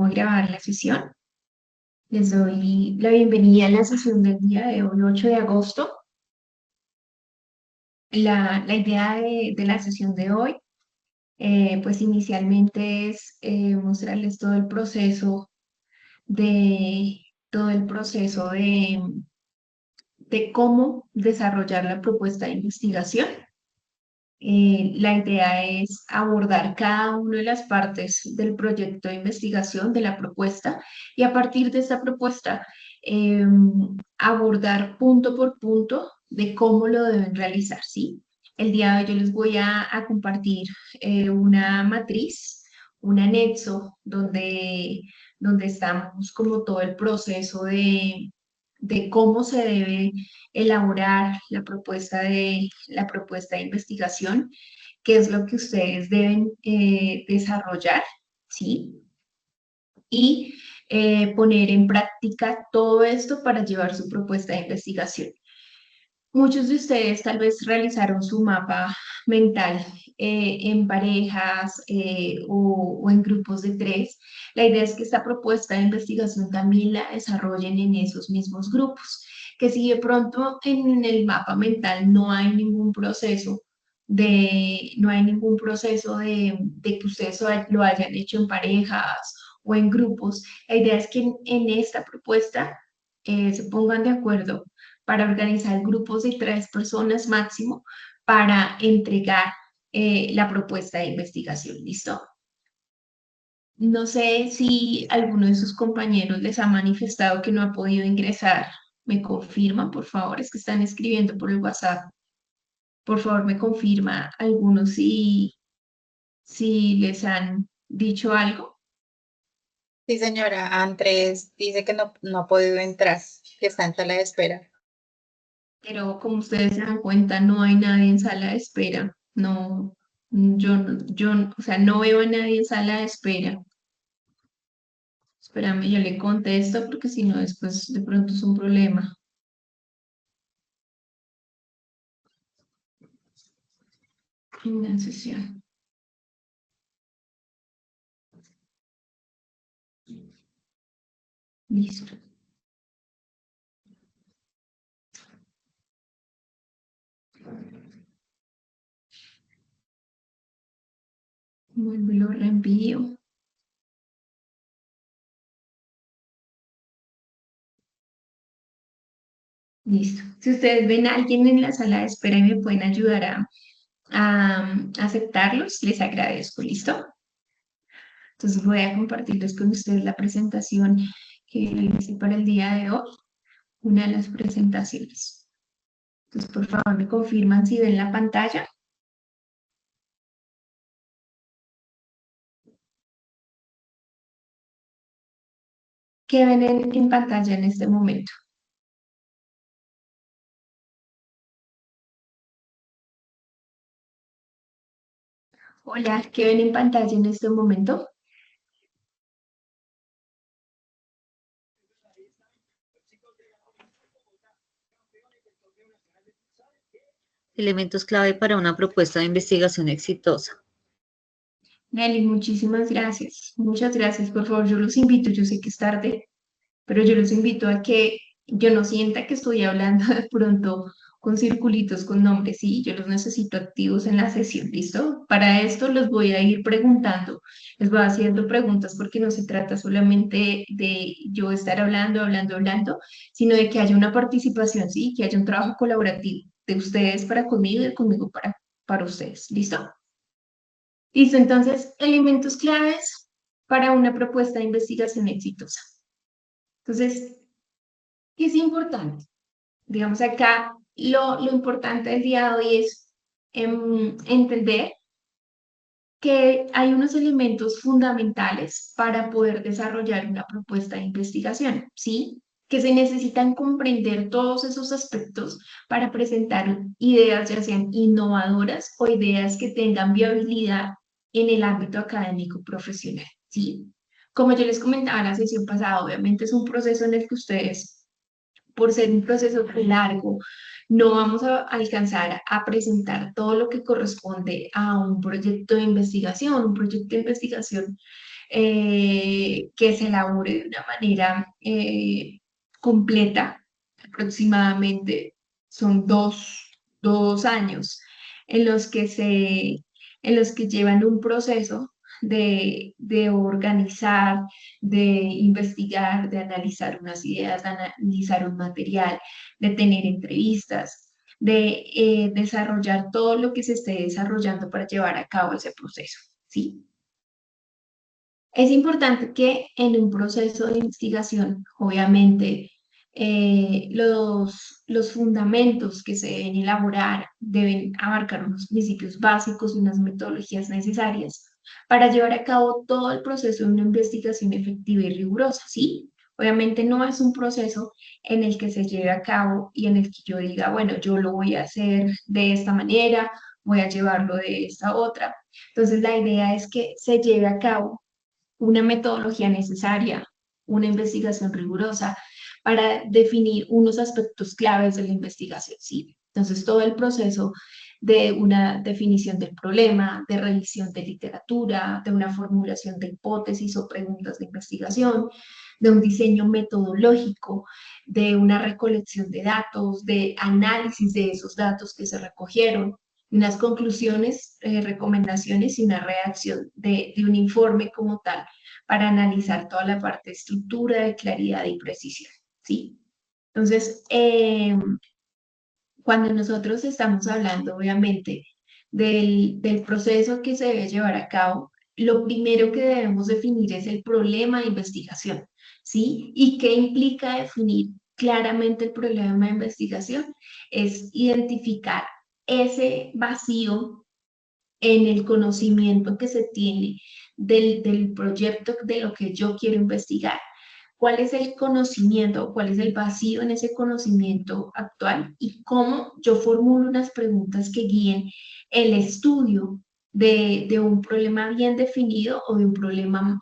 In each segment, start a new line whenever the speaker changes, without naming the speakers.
a grabar la sesión. Les doy la bienvenida a la sesión del día de hoy, 8 de agosto. La idea de la sesión de hoy, pues inicialmente es mostrarles de, todo el proceso de cómo desarrollar la propuesta de investigación. La idea es abordar cada una de las partes del proyecto de investigación, de la propuesta, y a partir de esta propuesta, eh, abordar punto por punto de cómo lo deben realizar, ¿sí? El día de hoy yo les voy a compartir una matriz, un anexo, donde estamos como todo el proceso de cómo se debe elaborar la propuesta de investigación, qué es lo que ustedes deben desarrollar, ¿sí? Y poner en práctica todo esto para llevar su propuesta de investigación. Muchos de ustedes tal vez realizaron su mapa mental en parejas o en grupos de tres. La idea es que esta propuesta de investigación también la desarrollen en esos mismos grupos, que si de pronto en el mapa mental no hay ningún proceso de que ustedes lo hayan hecho en parejas o en grupos, la idea es que en esta propuesta se pongan de acuerdo para organizar grupos de 3 personas máximo para entregar la propuesta de investigación. ¿Listo? No sé si alguno de sus compañeros les ha manifestado que no ha podido ingresar. ¿Me confirman, por favor? Es que están escribiendo por el WhatsApp. Por favor, me confirma algunos si les han dicho algo.
Sí, señora, Andrés dice que no ha podido entrar, que está en sala de espera.
Pero como ustedes se dan cuenta, no hay nadie en sala de espera. No, o sea, no veo a nadie en sala de espera. Espérame, yo le contesto porque si no, después de pronto es un problema. Una sesión. Listo. Vuelvo y lo reenvío. Listo. Si ustedes ven a alguien en la sala de espera y me pueden ayudar a aceptarlos, les agradezco. ¿Listo? Entonces voy a compartirles con ustedes la presentación que hice para el día de hoy, una de las presentaciones. Entonces, por favor, me confirman si ven la pantalla. ¿Qué ven en pantalla en este momento? Hola, ¿qué ven en pantalla en este momento?
Elementos clave para una propuesta de investigación exitosa.
Nelly, muchísimas gracias. Muchas gracias. Por favor, yo los invito, yo sé que es tarde, pero yo los invito a que yo no sienta que estoy hablando de pronto con circulitos, con nombres, y yo los necesito activos en la sesión, ¿listo? Para esto los voy a ir preguntando, les voy haciendo preguntas porque no se trata solamente de yo estar hablando, sino de que haya una participación, ¿sí? Que haya un trabajo colaborativo de ustedes para conmigo y de conmigo para ustedes, ¿listo? Listo, entonces, elementos claves para una propuesta de investigación exitosa. Entonces, ¿qué es importante? Digamos acá, lo importante del día de hoy es entender que hay unos elementos fundamentales para poder desarrollar una propuesta de investigación, ¿sí? Que se necesitan comprender todos esos aspectos para presentar ideas ya sean innovadoras o ideas que tengan viabilidad en el ámbito académico profesional, ¿sí? Como yo les comentaba en la sesión pasada, obviamente es un proceso en el que ustedes por ser un proceso tan largo, no vamos a alcanzar a presentar todo lo que corresponde a un proyecto de investigación. Un proyecto de investigación que se elabore de una manera completa, aproximadamente son dos años en los que en los que llevan un proceso de organizar, de investigar, de analizar unas ideas, de analizar un material, de tener entrevistas, de desarrollar todo lo que se esté desarrollando para llevar a cabo ese proceso, ¿sí? Es importante que en un proceso de investigación, obviamente, los fundamentos que se deben elaborar deben abarcar unos principios básicos y unas metodologías necesarias para llevar a cabo todo el proceso de una investigación efectiva y rigurosa, ¿sí? Obviamente no es un proceso en el que se lleve a cabo y en el que yo diga, bueno, yo lo voy a hacer de esta manera, voy a llevarlo de esta otra. Entonces, la idea es que se lleve a cabo una metodología necesaria, una investigación rigurosa para definir unos aspectos claves de la investigación, ¿sí? Entonces, todo el proceso de una definición del problema, de revisión de literatura, de una formulación de hipótesis o preguntas de investigación, de un diseño metodológico, de una recolección de datos, de análisis de esos datos que se recogieron, unas conclusiones, recomendaciones y una redacción de un informe como tal para analizar toda la parte de estructura, de claridad y precisión, ¿sí? Entonces, cuando nosotros estamos hablando, obviamente, del proceso que se debe llevar a cabo, lo primero que debemos definir es el problema de investigación, ¿sí? ¿Y qué implica definir claramente el problema de investigación? Es identificar ese vacío en el conocimiento que se tiene del proyecto de lo que yo quiero investigar. ¿Cuál es el conocimiento, cuál es el vacío en ese conocimiento actual y cómo yo formulo unas preguntas que guíen el estudio de un problema bien definido o de un problema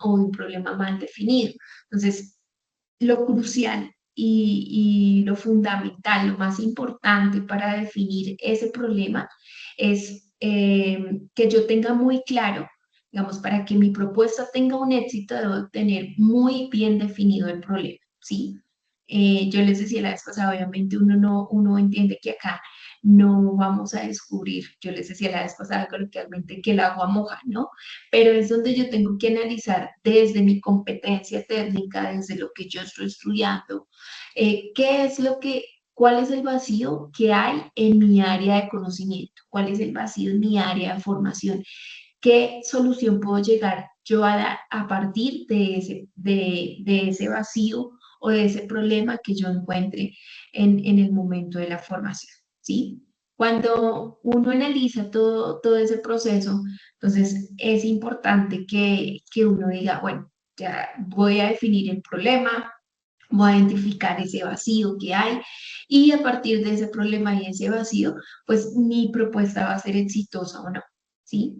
mal definido? Entonces, lo crucial y lo fundamental, lo más importante para definir ese problema es que yo tenga muy claro, digamos, para que mi propuesta tenga un éxito, debo tener muy bien definido el problema, ¿sí? Yo les decía la vez pasada, obviamente uno entiende que acá no vamos a descubrir, yo les decía la vez pasada coloquialmente que el agua moja, ¿no? Pero es donde yo tengo que analizar desde mi competencia técnica, desde lo que yo estoy estudiando, qué es lo que, cuál es el vacío que hay en mi área de conocimiento, cuál es el vacío en mi área de formación, qué solución puedo llegar yo a dar a partir de ese vacío o de ese problema que yo encuentre en el momento de la formación, ¿sí? Cuando uno analiza todo ese proceso, entonces es importante que uno diga, bueno, ya voy a definir el problema, voy a identificar ese vacío que hay y a partir de ese problema y ese vacío, pues mi propuesta va a ser exitosa o no, ¿sí?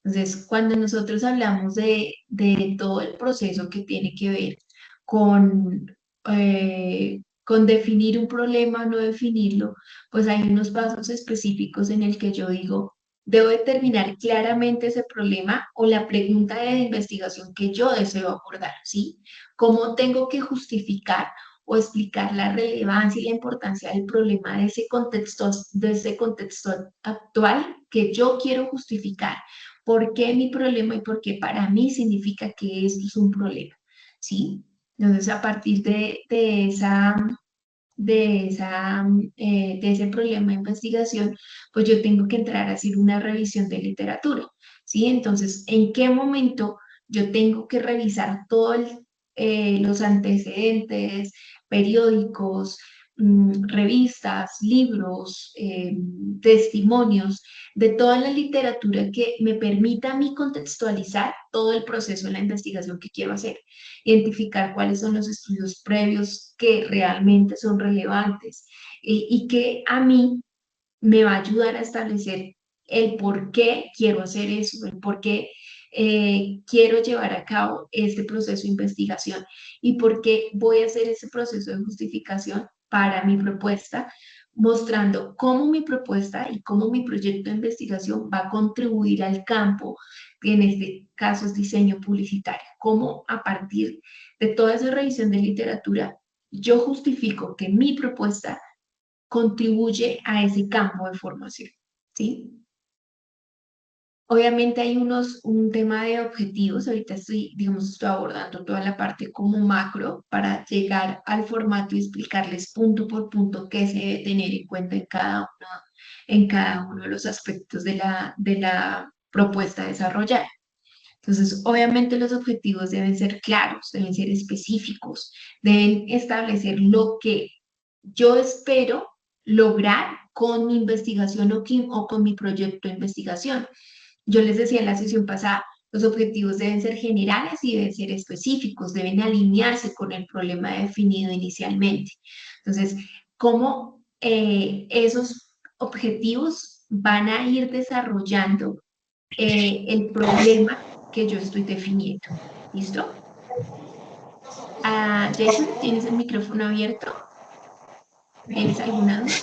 Entonces, cuando nosotros hablamos de todo el proceso que tiene que ver con definir un problema o no definirlo, pues hay unos pasos específicos en el que yo digo, debo determinar claramente ese problema o la pregunta de investigación que yo deseo abordar, ¿sí? ¿Cómo tengo que justificar o explicar la relevancia y la importancia del problema de ese contexto actual que yo quiero justificar? ¿Por qué mi problema y por qué para mí significa que esto es un problema? ¿Sí? Entonces, a partir de ese problema de investigación, pues yo tengo que entrar a hacer una revisión de literatura, ¿sí? Entonces, ¿en qué momento yo tengo que revisar todos los antecedentes, periódicos, revistas, libros, testimonios de toda la literatura que me permita a mí contextualizar todo el proceso de la investigación que quiero hacer? Identificar cuáles son los estudios previos que realmente son relevantes y que a mí me va a ayudar a establecer el por qué quiero hacer eso, el por qué quiero llevar a cabo este proceso de investigación y por qué voy a hacer ese proceso de justificación para mi propuesta, mostrando cómo mi propuesta y cómo mi proyecto de investigación va a contribuir al campo, que en este caso es diseño publicitario, cómo a partir de toda esa revisión de literatura, yo justifico que mi propuesta contribuye a ese campo de formación, ¿sí? Obviamente hay un tema de objetivos, ahorita estoy abordando toda la parte como macro para llegar al formato y explicarles punto por punto qué se debe tener en cuenta en cada uno de los aspectos de la propuesta desarrollada. Entonces, obviamente los objetivos deben ser claros, deben ser específicos, deben establecer lo que yo espero lograr con mi investigación o con mi proyecto de investigación. Yo les decía en la sesión pasada, los objetivos deben ser generales y deben ser específicos, deben alinearse con el problema definido inicialmente. Entonces, ¿cómo esos objetivos van a ir desarrollando el problema que yo estoy definiendo? ¿Listo? Jason, ¿tienes el micrófono abierto? ¿Tienes alguna duda?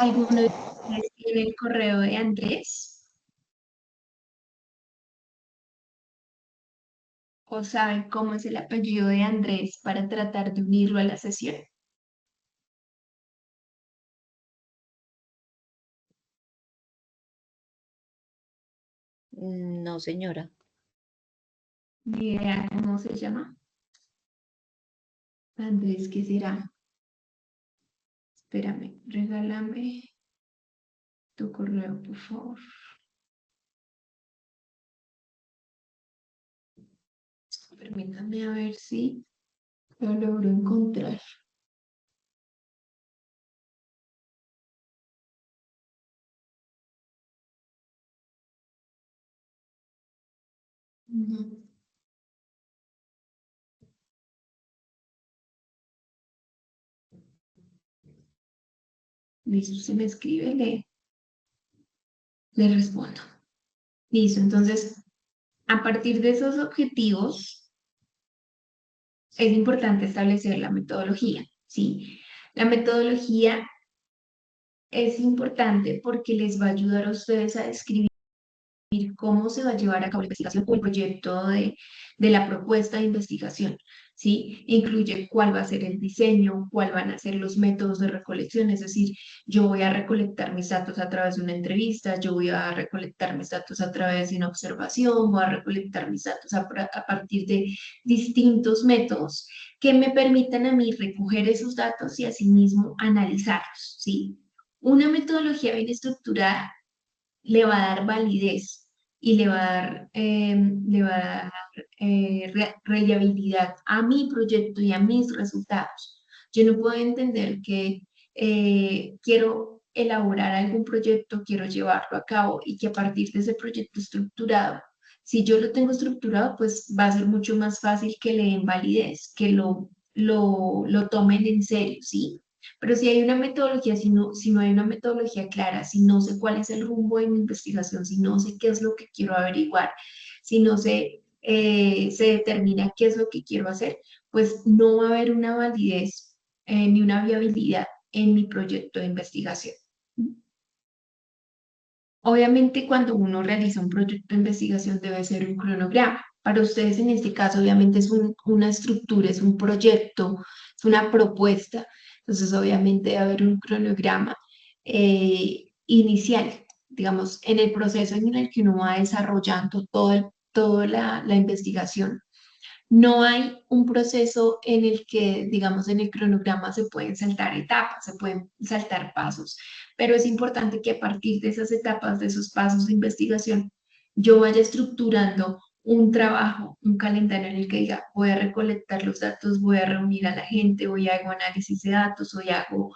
¿Alguno de ustedes tiene el correo de Andrés? ¿O saben cómo es el apellido de Andrés para tratar de unirlo a la sesión?
No, señora.
Ni idea cómo se llama. Andrés, ¿qué será? Espérame, regálame tu correo, por favor. Permítame a ver si lo logro encontrar. No. Listo, se me escribe, le respondo. Listo, entonces, a partir de esos objetivos, es importante establecer la metodología, ¿sí? La metodología es importante porque les va a ayudar a ustedes a describir cómo se va a llevar a cabo la investigación o el proyecto de la propuesta de investigación, ¿sí? Incluye cuál va a ser el diseño, cuál van a ser los métodos de recolección, es decir, yo voy a recolectar mis datos a través de una entrevista, yo voy a recolectar mis datos a través de una observación, voy a recolectar mis datos a partir de distintos métodos que me permitan a mí recoger esos datos y asimismo analizarlos, ¿sí? Una metodología bien estructurada le va a dar validez y le va a dar reliabilidad a mi proyecto y a mis resultados. Yo no puedo entender que quiero elaborar algún proyecto, quiero llevarlo a cabo y que a partir de ese proyecto estructurado, si yo lo tengo estructurado, pues va a ser mucho más fácil que le den validez, que lo tomen en serio, ¿sí? Pero si hay una metodología, si no hay una metodología clara, si no sé cuál es el rumbo de mi investigación, si no sé qué es lo que quiero averiguar, si no sé, se determina qué es lo que quiero hacer, pues no va a haber una validez ni una viabilidad en mi proyecto de investigación. Obviamente, cuando uno realiza un proyecto de investigación debe ser un cronograma. Para ustedes, en este caso, obviamente es una estructura, es un proyecto, es una propuesta. Entonces, obviamente debe haber un cronograma inicial, digamos, en el proceso en el que uno va desarrollando toda la investigación. No hay un proceso en el que, digamos, en el cronograma se pueden saltar etapas, se pueden saltar pasos, pero es importante que a partir de esas etapas, de esos pasos de investigación, yo vaya estructurando un trabajo, un calendario en el que diga, voy a recolectar los datos, voy a reunir a la gente, hoy hago análisis de datos, hoy hago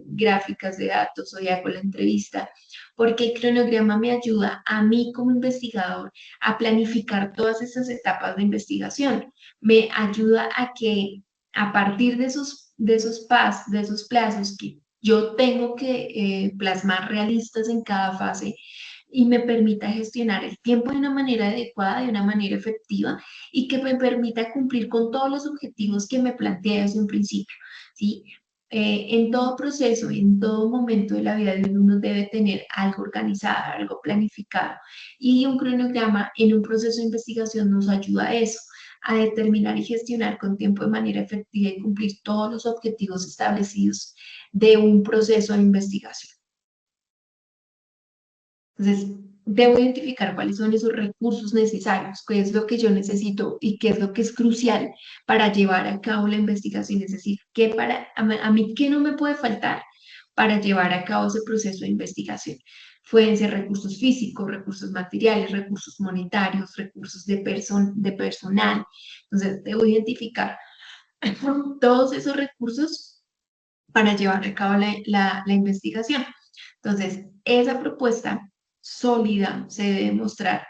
gráficas de datos, hoy hago la entrevista, porque el cronograma me ayuda a mí como investigador a planificar todas esas etapas de investigación. Me ayuda a que a partir de esos plazos yo tengo que plasmar realistas en cada fase y me permita gestionar el tiempo de una manera adecuada, de una manera efectiva y que me permita cumplir con todos los objetivos que me planteé desde un principio, ¿sí? En todo proceso, en todo momento de la vida de uno debe tener algo organizado, algo planificado y un cronograma en un proceso de investigación nos ayuda a eso, a determinar y gestionar con tiempo de manera efectiva y cumplir todos los objetivos establecidos de un proceso de investigación. Entonces, debo identificar cuáles son esos recursos necesarios, qué es lo que yo necesito y qué es lo que es crucial para llevar a cabo la investigación, es decir, a mí qué no me puede faltar para llevar a cabo ese proceso de investigación. Pueden ser recursos físicos, recursos materiales, recursos monetarios, recursos de personal. Entonces, debo identificar todos esos recursos para llevar a cabo la investigación. Entonces, esa propuesta sólida se debe mostrar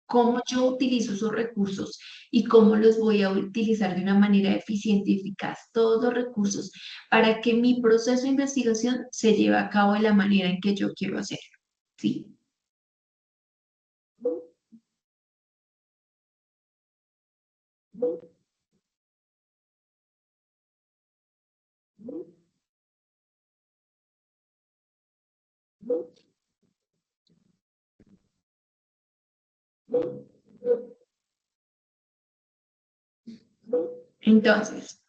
cómo yo utilizo esos recursos y cómo los voy a utilizar de una manera eficiente y eficaz, todos los recursos, para que mi proceso de investigación se lleve a cabo de la manera en que yo quiero hacerlo. ¿Sí? Entonces,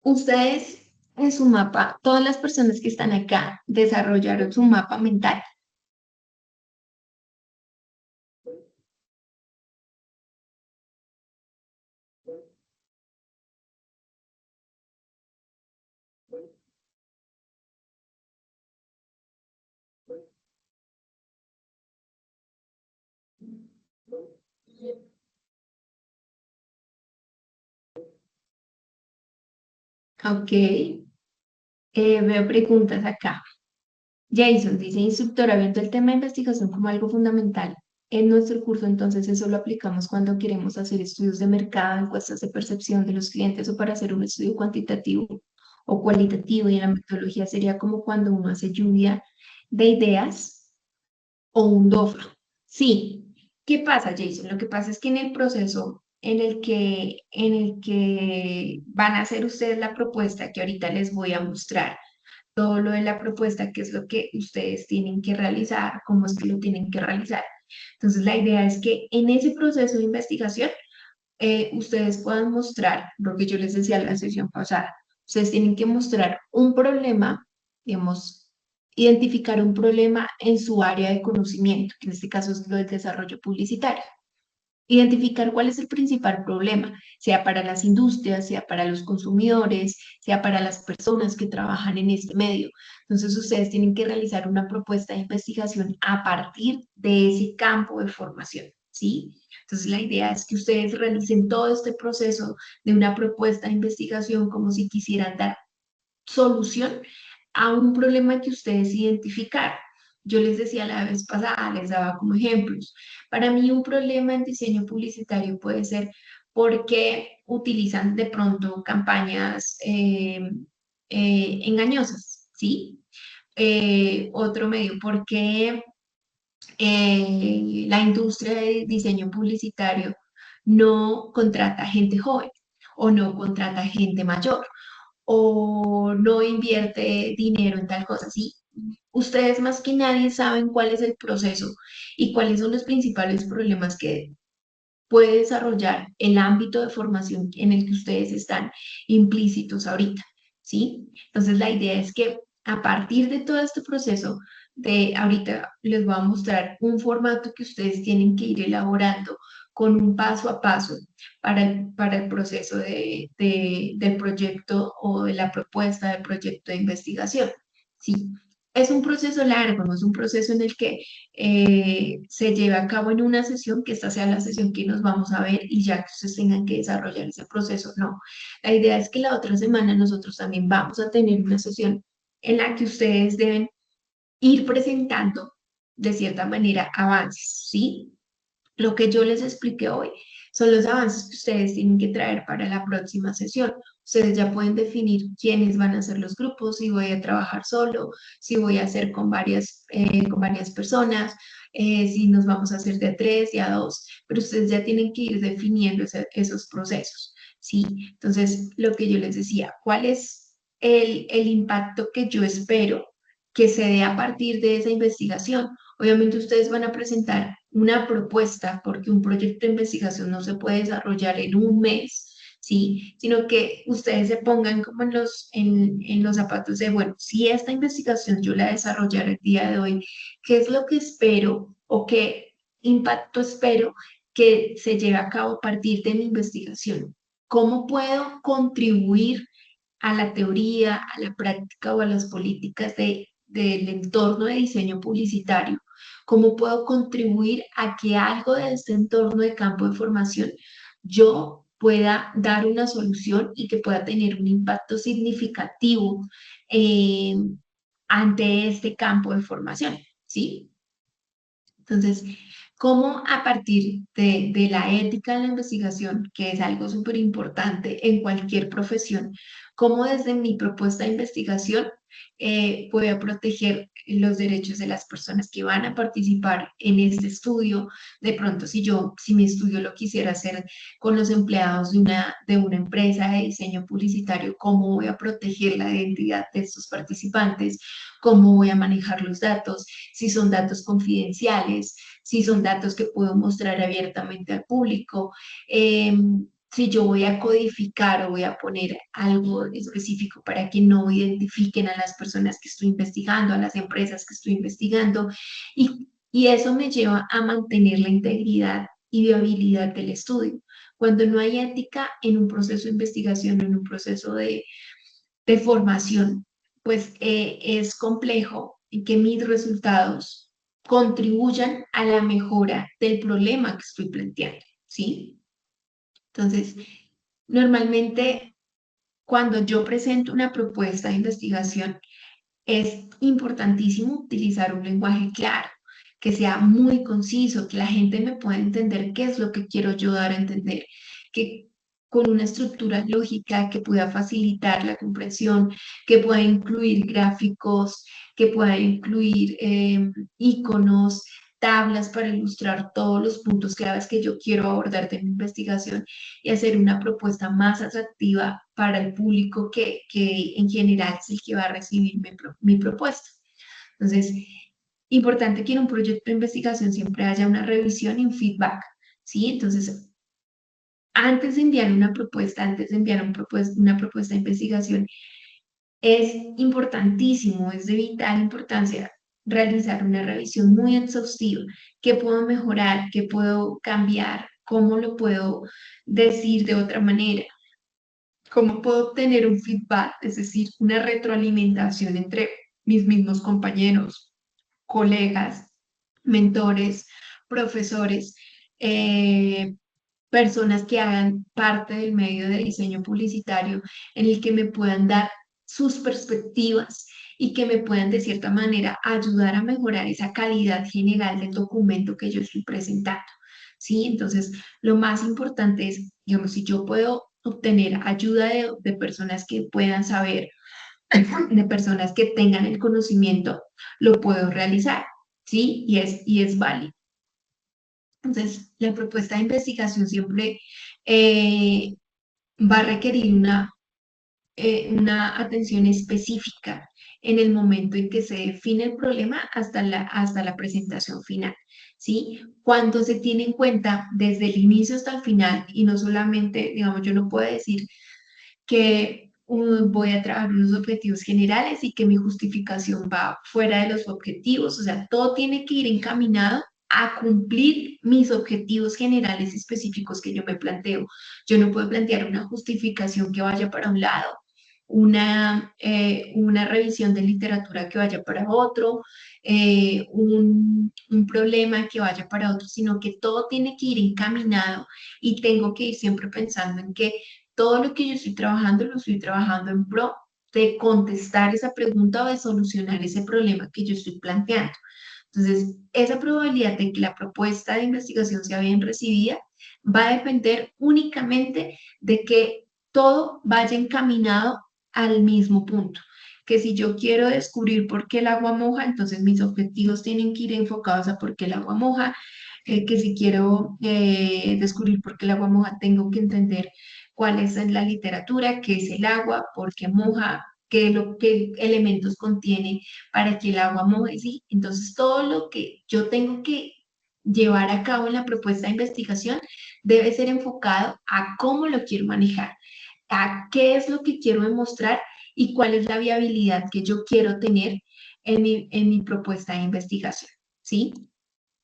ustedes en su mapa, todas las personas que están acá desarrollaron su mapa mental. Ok, veo preguntas acá. Jason dice, instructora, viendo el tema de investigación como algo fundamental en nuestro curso, entonces eso lo aplicamos cuando queremos hacer estudios de mercado, encuestas de percepción de los clientes o para hacer un estudio cuantitativo o cualitativo. Y en la metodología sería como cuando uno hace lluvia de ideas o un DOFA. Sí, ¿qué pasa, Jason? Lo que pasa es que en el proceso en el que van a hacer ustedes la propuesta que ahorita les voy a mostrar, todo lo de la propuesta, qué es lo que ustedes tienen que realizar, cómo es que lo tienen que realizar. Entonces, la idea es que en ese proceso de investigación, ustedes puedan mostrar lo que yo les decía en la sesión pasada. Ustedes tienen que mostrar un problema, digamos, identificar un problema en su área de conocimiento, que en este caso es lo del desarrollo publicitario. Identificar cuál es el principal problema, sea para las industrias, sea para los consumidores, sea para las personas que trabajan en este medio. Entonces, ustedes tienen que realizar una propuesta de investigación a partir de ese campo de formación, ¿sí? Entonces, la idea es que ustedes realicen todo este proceso de una propuesta de investigación como si quisieran dar solución a un problema que ustedes identificaron. Yo les decía la vez pasada, les daba como ejemplos. Para mí un problema en diseño publicitario puede ser porque utilizan de pronto campañas engañosas, ¿sí? Otro medio, porque la industria de diseño publicitario no contrata gente joven o no contrata gente mayor o no invierte dinero en tal cosa, ¿sí? Ustedes más que nadie saben cuál es el proceso y cuáles son los principales problemas que puede desarrollar el ámbito de formación en el que ustedes están implícitos ahorita, ¿sí? Entonces la idea es que a partir de todo este proceso de ahorita les voy a mostrar un formato que ustedes tienen que ir elaborando con un paso a paso para el proceso del proyecto o de la propuesta del proyecto de investigación. Sí, es un proceso largo, no es un proceso en el que se lleve a cabo en una sesión, que esta sea la sesión que nos vamos a ver y ya que ustedes tengan que desarrollar ese proceso. No, la idea es que la otra semana nosotros también vamos a tener una sesión en la que ustedes deben ir presentando de cierta manera avances, ¿sí? Lo que yo les expliqué hoy son los avances que ustedes tienen que traer para la próxima sesión. Ustedes ya pueden definir quiénes van a ser los grupos, si voy a trabajar solo, si voy a hacer con varias personas, si nos vamos a hacer de a tres, de a dos, pero ustedes ya tienen que ir definiendo esos procesos, ¿sí? Entonces, lo que yo les decía, ¿cuál es el impacto que yo espero que se dé a partir de esa investigación? Obviamente ustedes van a presentar una propuesta porque un proyecto de investigación no se puede desarrollar en un mes, ¿sí? Sino que ustedes se pongan como en los zapatos de, bueno, si esta investigación yo la desarrollara el día de hoy, ¿qué es lo que espero o qué impacto espero que se lleve a cabo a partir de mi investigación? ¿Cómo puedo contribuir a la teoría, a la práctica o a las políticas del entorno de diseño publicitario? ¿Cómo puedo contribuir a que algo de este entorno de campo de formación yo pueda dar una solución y que pueda tener un impacto significativo eh, ante este campo de formación? ¿Sí? Entonces, ¿cómo a partir de la ética de la investigación, que es algo súper importante en cualquier profesión, cómo desde mi propuesta de investigación voy a proteger los derechos de las personas que van a participar en este estudio? De pronto, si mi estudio lo quisiera hacer con los empleados de una empresa de diseño publicitario, ¿cómo voy a proteger la identidad de estos participantes? ¿Cómo voy a manejar los datos? Si son datos confidenciales, si son datos que puedo mostrar abiertamente al público, si yo voy a codificar o voy a poner algo específico para que no identifiquen a las personas que estoy investigando, a las empresas que estoy investigando, y eso me lleva a mantener la integridad y viabilidad del estudio. Cuando no hay ética en un proceso de investigación, en un proceso de formación, pues es complejo y que mis resultados contribuyan a la mejora del problema que estoy planteando, ¿sí? Entonces, normalmente cuando yo presento una propuesta de investigación, es importantísimo utilizar un lenguaje claro, que sea muy conciso, que la gente me pueda entender qué es lo que quiero yo dar a entender, que con una estructura lógica que pueda facilitar la comprensión, que pueda incluir gráficos, que pueda incluir iconos, tablas para ilustrar todos los puntos claves que yo quiero abordar de mi investigación y hacer una propuesta más atractiva para el público que en general es el que va a recibir mi propuesta. Entonces, importante que en un proyecto de investigación siempre haya una revisión y un feedback, ¿sí? Entonces, antes de enviar una propuesta, antes de enviar una propuesta de investigación, es importantísimo, es de vital importancia realizar una revisión muy exhaustiva. ¿Qué puedo mejorar? ¿Qué puedo cambiar? ¿Cómo lo puedo decir de otra manera? ¿Cómo puedo obtener un feedback, es decir, una retroalimentación entre mis mismos compañeros, colegas, mentores, profesores, eh, personas que hagan parte del medio de diseño publicitario en el que me puedan dar sus perspectivas y que me puedan de cierta manera ayudar a mejorar esa calidad general del documento que yo estoy presentando? ¿Sí? Entonces, lo más importante es, digamos, si yo puedo obtener ayuda de personas que puedan saber, de personas que tengan el conocimiento, lo puedo realizar, ¿sí? Y es válido. Entonces, la propuesta de investigación siempre eh, va a requerir una atención específica en el momento en que se define el problema hasta la presentación final, ¿sí? Cuando se tiene en cuenta desde el inicio hasta el final y no solamente, digamos, yo no puedo decir que voy a trabajar unos objetivos generales y que mi justificación va fuera de los objetivos, o sea, todo tiene que ir encaminado a cumplir mis objetivos generales específicos que yo me planteo. Yo no puedo plantear una justificación que vaya para un lado, una revisión de literatura que vaya para otro, un problema que vaya para otro, sino que todo tiene que ir encaminado y tengo que ir siempre pensando en que todo lo que yo estoy trabajando lo estoy trabajando en pro de contestar esa pregunta o de solucionar ese problema que yo estoy planteando. Entonces, esa probabilidad de que la propuesta de investigación sea bien recibida va a depender únicamente de que todo vaya encaminado al mismo punto. Que si yo quiero descubrir por qué el agua moja, entonces mis objetivos tienen que ir enfocados a por qué el agua moja. Que si quiero descubrir por qué el agua moja, tengo que entender cuál es en la literatura, qué es el agua, por qué moja, qué elementos contiene para que el agua moje, ¿sí? Entonces, todo lo que yo tengo que llevar a cabo en la propuesta de investigación debe ser enfocado a cómo lo quiero manejar, a qué es lo que quiero demostrar y cuál es la viabilidad que yo quiero tener en mi propuesta de investigación, ¿sí?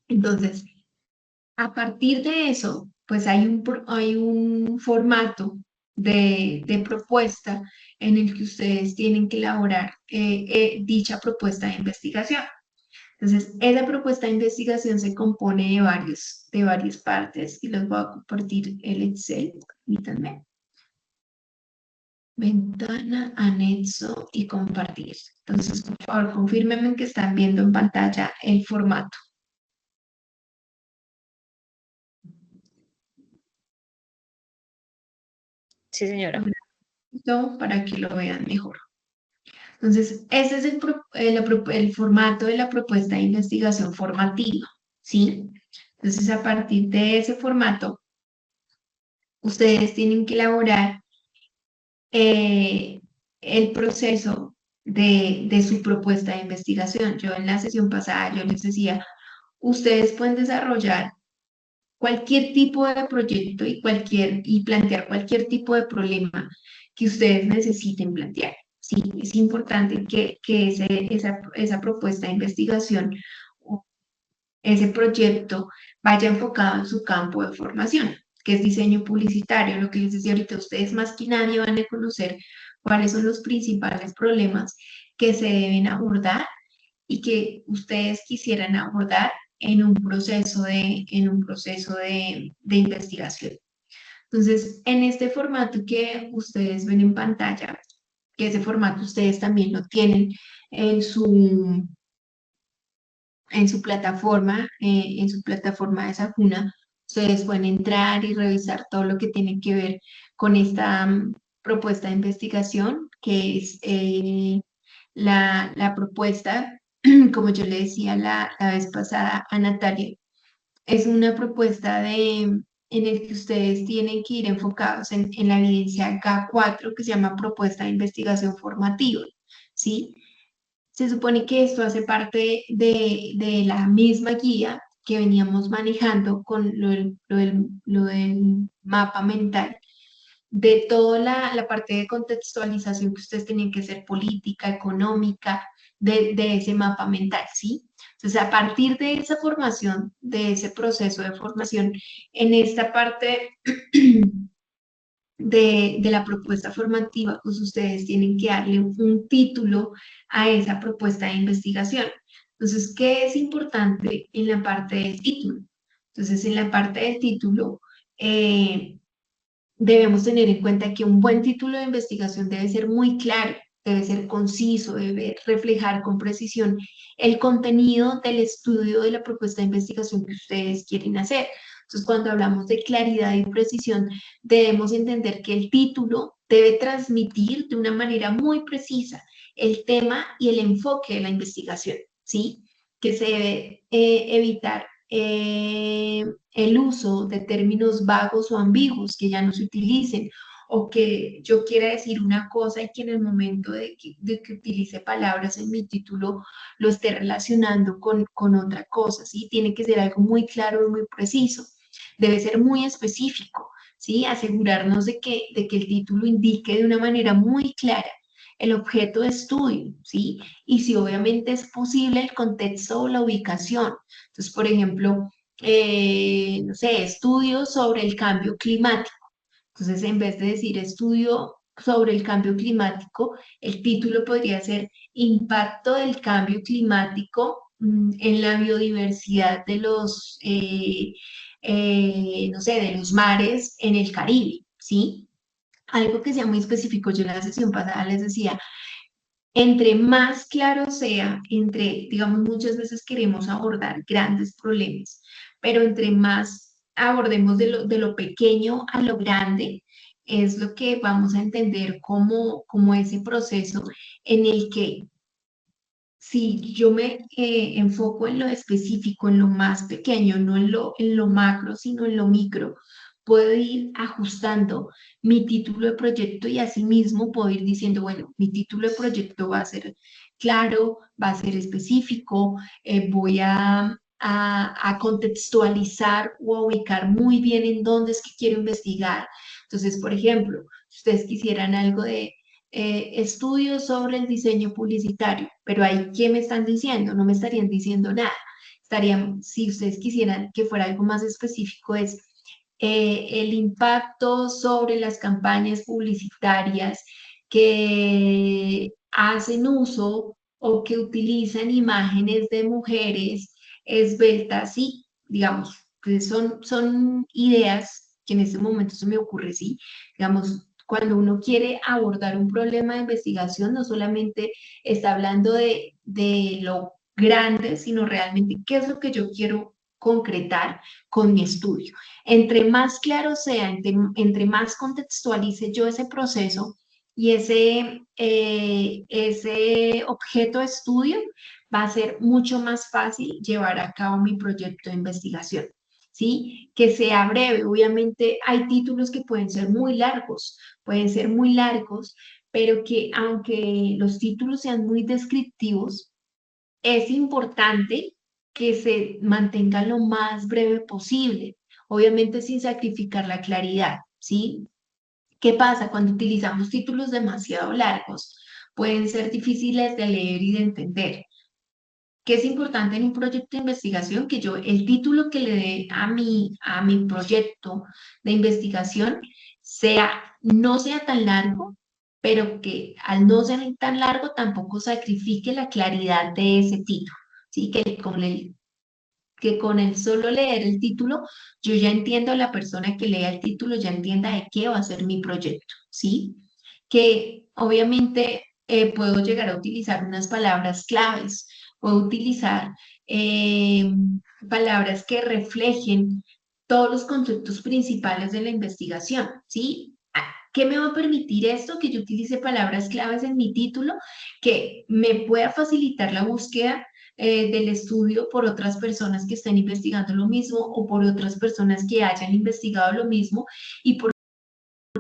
Entonces, a partir de eso, pues hay un formato de propuesta en el que ustedes tienen que elaborar dicha propuesta de investigación. Entonces, esa propuesta de investigación se compone de varias partes y les voy a compartir el Excel. Permítanme. Ventana, anexo y compartir. Entonces, por favor, confírmenme que están viendo en pantalla el formato.
Sí, señora.
Para que lo vean mejor. Entonces, ese es el formato de la propuesta de investigación formativa, ¿sí? Entonces, a partir de ese formato, ustedes tienen que elaborar el proceso de su propuesta de investigación. Yo en la sesión pasada, yo les decía, ustedes pueden desarrollar cualquier tipo de proyecto y plantear cualquier tipo de problema que ustedes necesiten plantear. Sí, es importante que esa propuesta de investigación o ese proyecto vaya enfocado en su campo de formación, que es diseño publicitario. Lo que les decía ahorita, ustedes más que nadie van a conocer cuáles son los principales problemas que se deben abordar y que ustedes quisieran abordar en un proceso de investigación. Entonces, en este formato que ustedes ven en pantalla, que ese formato ustedes también lo tienen en su, en su plataforma de Sajuna, ustedes pueden entrar y revisar todo lo que tiene que ver con esta propuesta de investigación, que es la propuesta, como yo le decía la vez pasada a Natalia, es una propuesta en el que ustedes tienen que ir enfocados en la evidencia K4, que se llama propuesta de investigación formativa, ¿sí? Se supone que esto hace parte de la misma guía que veníamos manejando con lo del mapa mental, de toda la parte de contextualización que ustedes tenían que hacer política, económica, de ese mapa mental, ¿sí? Entonces, a partir de esa formación, de ese proceso de formación, en esta parte de la propuesta formativa, pues ustedes tienen que darle un título a esa propuesta de investigación. Entonces, ¿qué es importante en la parte del título? Entonces, en la parte del título, debemos tener en cuenta que un buen título de investigación debe ser muy claro, debe ser conciso, debe reflejar con precisión el contenido del estudio de la propuesta de investigación que ustedes quieren hacer. Entonces, cuando hablamos de claridad y precisión, debemos entender que el título debe transmitir de una manera muy precisa el tema y el enfoque de la investigación, ¿sí? Que se debe evitar el uso de términos vagos o ambiguos que ya no se utilicen, o que yo quiera decir una cosa y que en el momento de que utilice palabras en mi título lo esté relacionando con otra cosa, ¿sí? Tiene que ser algo muy claro y muy preciso. Debe ser muy específico, ¿sí? Asegurarnos de que el título indique de una manera muy clara el objeto de estudio, ¿sí? Y si obviamente es posible el contexto o la ubicación. Entonces, por ejemplo, no sé, estudios sobre el cambio climático. Entonces, en vez de decir estudio sobre el cambio climático, el título podría ser Impacto del cambio climático en la biodiversidad de no sé, de los mares en el Caribe, ¿sí? Algo que sea muy específico. Yo en la sesión pasada les decía, entre más claro sea, digamos, muchas veces queremos abordar grandes problemas, pero entre más abordemos de lo pequeño a lo grande, es lo que vamos a entender como ese proceso en el que si yo me enfoco en lo específico, en lo más pequeño, no en lo macro, sino en lo micro, puedo ir ajustando mi título de proyecto y asimismo puedo ir diciendo, bueno, mi título de proyecto va a ser claro, va a ser específico, voy a contextualizar o a ubicar muy bien en dónde es que quiero investigar. Entonces, por ejemplo, si ustedes quisieran algo de estudios sobre el diseño publicitario, pero ahí, ¿qué me están diciendo? No me estarían diciendo nada. Estarían, si ustedes quisieran que fuera algo más específico, es el impacto sobre las campañas publicitarias que hacen uso o que utilizan imágenes de mujeres esbeltas, sí, digamos, que son ideas que en este momento se me ocurre, sí, digamos, cuando uno quiere abordar un problema de investigación, no solamente está hablando de lo grande, sino realmente qué es lo que yo quiero concretar con mi estudio. Entre más claro sea, entre más contextualice yo ese proceso y ese objeto de estudio, va a ser mucho más fácil llevar a cabo mi proyecto de investigación. ¿Sí? Que sea breve. Obviamente hay títulos que pueden ser muy largos, pero que aunque los títulos sean muy descriptivos, es importante que se mantenga lo más breve posible, obviamente sin sacrificar la claridad, ¿sí? ¿Qué pasa cuando utilizamos títulos demasiado largos? Pueden ser difíciles de leer y de entender. ¿Qué es importante en un proyecto de investigación? Que yo el título que le dé a mi proyecto de investigación no sea tan largo, pero que al no ser tan largo tampoco sacrifique la claridad de ese título. ¿Sí? Que con el solo leer el título, yo ya entiendo a la persona que lea el título, ya entienda de qué va a ser mi proyecto, ¿sí? Que obviamente puedo llegar a utilizar unas palabras claves, puedo utilizar eh, palabras que reflejen todos los conceptos principales de la investigación, ¿sí? ¿Qué me va a permitir esto? Que yo utilice palabras claves en mi título, que me pueda facilitar la búsqueda del estudio por otras personas que estén investigando lo mismo o por otras personas que hayan investigado lo mismo y por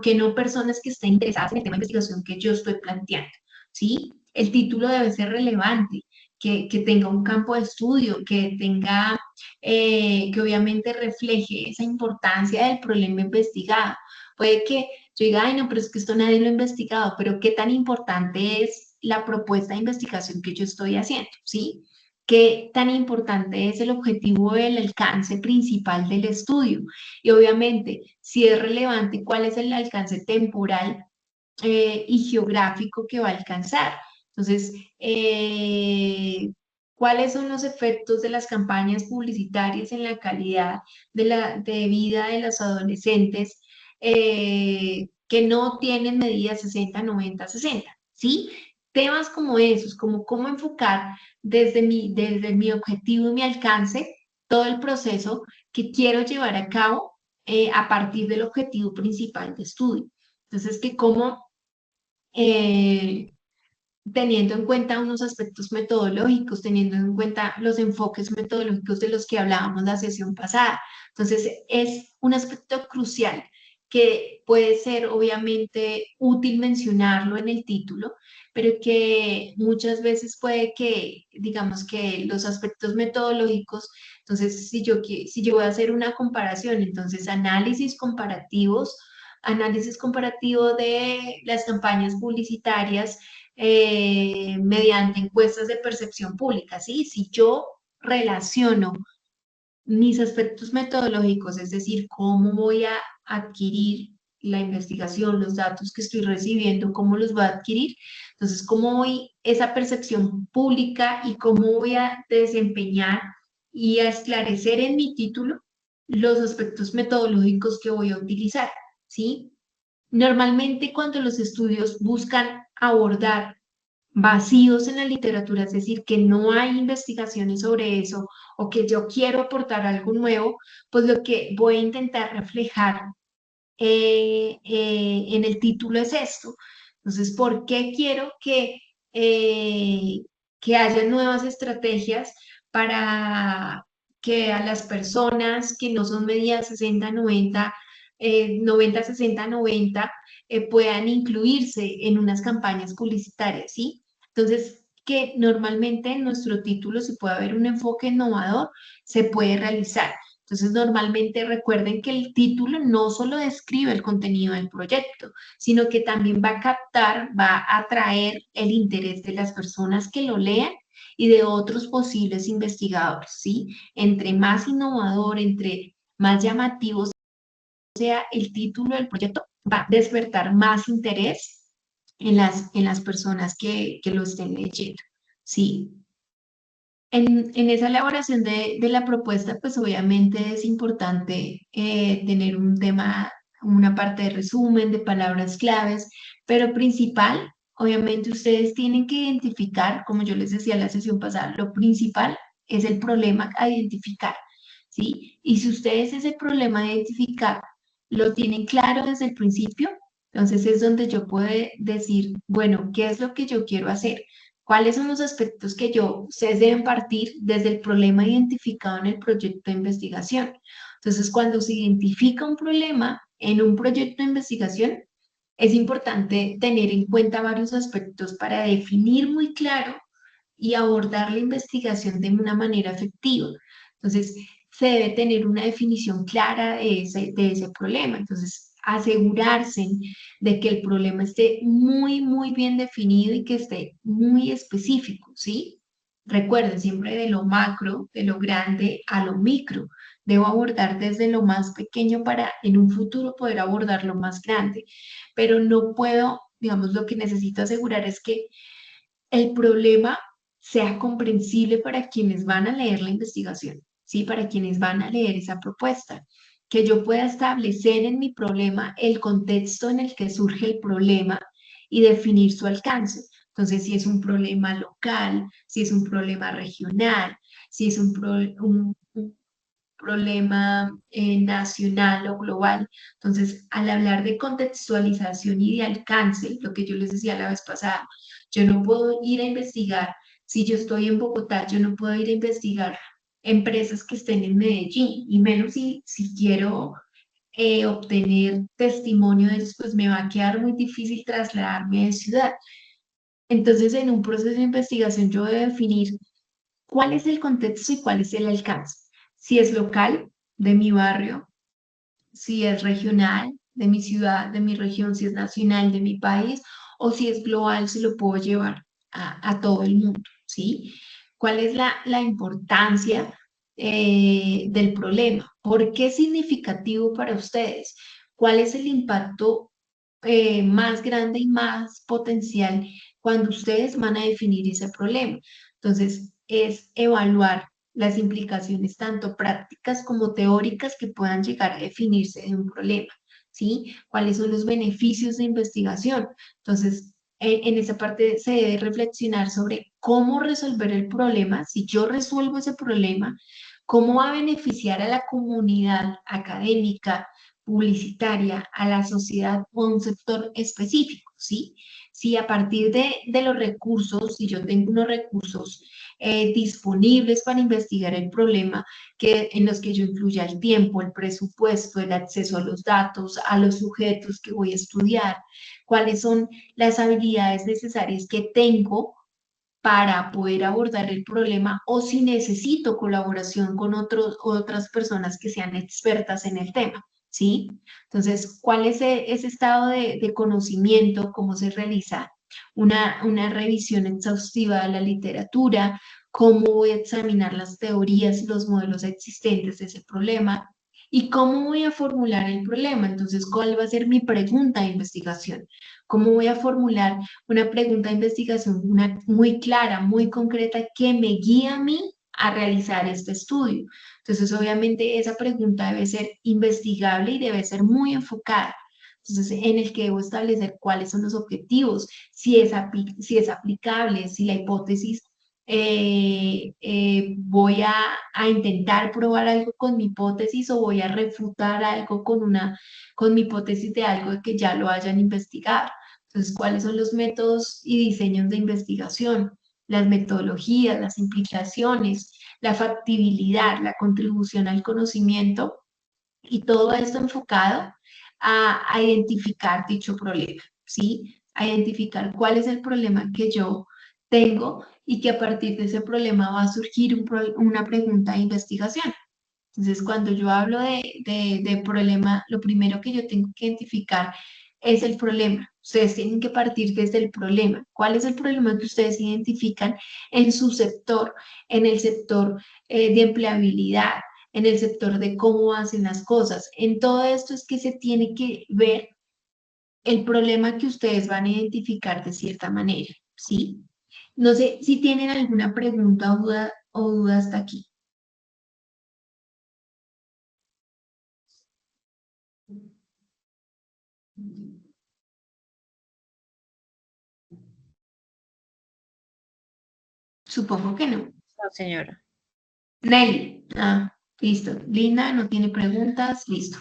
qué no personas que estén interesadas en el tema de investigación que yo estoy planteando, ¿sí? El título debe ser relevante, que tenga un campo de estudio, que tenga, que obviamente refleje esa importancia del problema investigado. Puede que yo diga, ay, no, pero es que esto nadie lo ha investigado, pero qué tan importante es la propuesta de investigación que yo estoy haciendo, ¿sí? Qué tan importante es el objetivo del alcance principal del estudio. Y obviamente, si es relevante, cuál es el alcance temporal y geográfico que va a alcanzar. Entonces, ¿cuáles son los efectos de las campañas publicitarias en la calidad de vida de los adolescentes que no tienen medidas 60, 90, 60? ¿Sí? Temas como esos, como cómo enfocar desde mi objetivo y mi alcance todo el proceso que quiero llevar a cabo a partir del objetivo principal de estudio. Entonces, que cómo eh, teniendo en cuenta unos aspectos metodológicos, teniendo en cuenta los enfoques metodológicos de los que hablábamos la sesión pasada. Entonces, es un aspecto crucial que puede ser obviamente útil mencionarlo en el título, pero que muchas veces puede que, digamos que los aspectos metodológicos, entonces si yo voy a hacer una comparación, entonces análisis comparativo de las campañas publicitarias mediante encuestas de percepción pública, ¿sí? Si yo relaciono mis aspectos metodológicos, es decir, cómo voy a adquirir la investigación, los datos que estoy recibiendo, cómo los voy a adquirir, entonces, cómo voy esa percepción pública y cómo voy a desempeñar y a esclarecer en mi título los aspectos metodológicos que voy a utilizar, ¿sí? Normalmente cuando los estudios buscan abordar vacíos en la literatura, es decir, que no hay investigaciones sobre eso o que yo quiero aportar algo nuevo, pues lo que voy a intentar reflejar en el título es esto. Entonces, ¿por qué quiero que haya nuevas estrategias para que a las personas que no son medidas 60-90, 90-60-90, puedan incluirse en unas campañas publicitarias, ¿sí? Entonces, que normalmente en nuestro título, si puede haber un enfoque innovador, se puede realizar. Entonces, normalmente recuerden que el título no solo describe el contenido del proyecto, sino que también va a captar, va a atraer el interés de las personas que lo lean y de otros posibles investigadores, ¿sí? Entre más innovador, entre más llamativo sea el título del proyecto, va a despertar más interés en las personas que lo estén leyendo, ¿sí? En esa elaboración de la propuesta, pues obviamente es importante tener un tema, una parte de resumen, de palabras claves, pero principal, obviamente ustedes tienen que identificar, como yo les decía en la sesión pasada, lo principal es el problema a identificar, ¿sí? Y si ustedes ese problema a identificar lo tienen claro desde el principio, entonces es donde yo puedo decir, bueno, ¿qué es lo que yo quiero hacer? ¿Cuáles son los aspectos que ustedes deben partir desde el problema identificado en el proyecto de investigación? Entonces, cuando se identifica un problema en un proyecto de investigación, es importante tener en cuenta varios aspectos para definir muy claro y abordar la investigación de una manera efectiva. Entonces, se debe tener una definición clara de ese problema. Entonces, asegurarse de que el problema esté muy, muy bien definido y que esté muy específico, ¿sí? Recuerden siempre de lo macro, de lo grande a lo micro. Debo abordar desde lo más pequeño para en un futuro poder abordar lo más grande, pero no puedo, digamos, lo que necesito asegurar es que el problema sea comprensible para quienes van a leer la investigación, ¿sí? Para quienes van a leer esa propuesta, que yo pueda establecer en mi problema el contexto en el que surge el problema y definir su alcance. Entonces, si es un problema local, si es un problema regional, si es un problema nacional o global. Entonces, al hablar de contextualización y de alcance, lo que yo les decía la vez pasada, yo no puedo ir a investigar, si yo estoy en Bogotá, yo no puedo ir a investigar empresas que estén en Medellín, y menos si quiero obtener testimonio de ellos, pues me va a quedar muy difícil trasladarme de ciudad. Entonces, en un proceso de investigación, yo debo definir cuál es el contexto y cuál es el alcance. Si es local, de mi barrio, si es regional, de mi ciudad, de mi región, si es nacional, de mi país, o si es global, se lo puedo llevar a todo el mundo, ¿sí? ¿Cuál es la importancia del problema? ¿Por qué es significativo para ustedes? ¿Cuál es el impacto más grande y más potencial cuando ustedes van a definir ese problema? Entonces, es evaluar las implicaciones tanto prácticas como teóricas que puedan llegar a definirse de un problema, ¿sí? ¿Cuáles son los beneficios de investigación? Entonces, en esa parte se debe reflexionar sobre cómo resolver el problema. Si yo resuelvo ese problema, ¿cómo va a beneficiar a la comunidad académica, publicitaria, a la sociedad o a un sector específico, ¿sí? Si a partir de los recursos, si yo tengo unos recursos disponibles para investigar el problema, en los que yo incluya el tiempo, el presupuesto, el acceso a los datos, a los sujetos que voy a estudiar, cuáles son las habilidades necesarias que tengo para poder abordar el problema o si necesito colaboración con otras personas que sean expertas en el tema, ¿sí? Entonces, ¿cuál es ese estado de conocimiento? ¿Cómo se realiza una revisión exhaustiva de la literatura? ¿Cómo voy a examinar las teorías y los modelos existentes de ese problema? ¿Y cómo voy a formular el problema? Entonces, ¿cuál va a ser mi pregunta de investigación? ¿Cómo voy a formular una pregunta de investigación muy clara, muy concreta, que me guía a mí a realizar este estudio? Entonces, obviamente, esa pregunta debe ser investigable y debe ser muy enfocada. Entonces, en el que debo establecer cuáles son los objetivos, si es aplicable, si la hipótesis voy a intentar probar algo con mi hipótesis o voy a refutar algo con mi hipótesis de algo que ya lo hayan investigado. Entonces, ¿cuáles son los métodos y diseños de investigación? Las metodologías, las implicaciones, la factibilidad, la contribución al conocimiento y todo esto enfocado a identificar dicho problema, ¿sí? A identificar cuál es el problema que yo tengo y que a partir de ese problema va a surgir una pregunta de investigación. Entonces, cuando yo hablo de problema, lo primero que yo tengo que identificar es el problema. Ustedes tienen que partir desde el problema. ¿Cuál es el problema que ustedes identifican en su sector, en el sector de empleabilidad, en el sector de cómo hacen las cosas? En todo esto es que se tiene que ver el problema que ustedes van a identificar de cierta manera, ¿sí? No sé si tienen alguna pregunta o duda hasta aquí. Supongo que no.
No, señora.
Nelly, listo. Linda, no tiene preguntas, listo.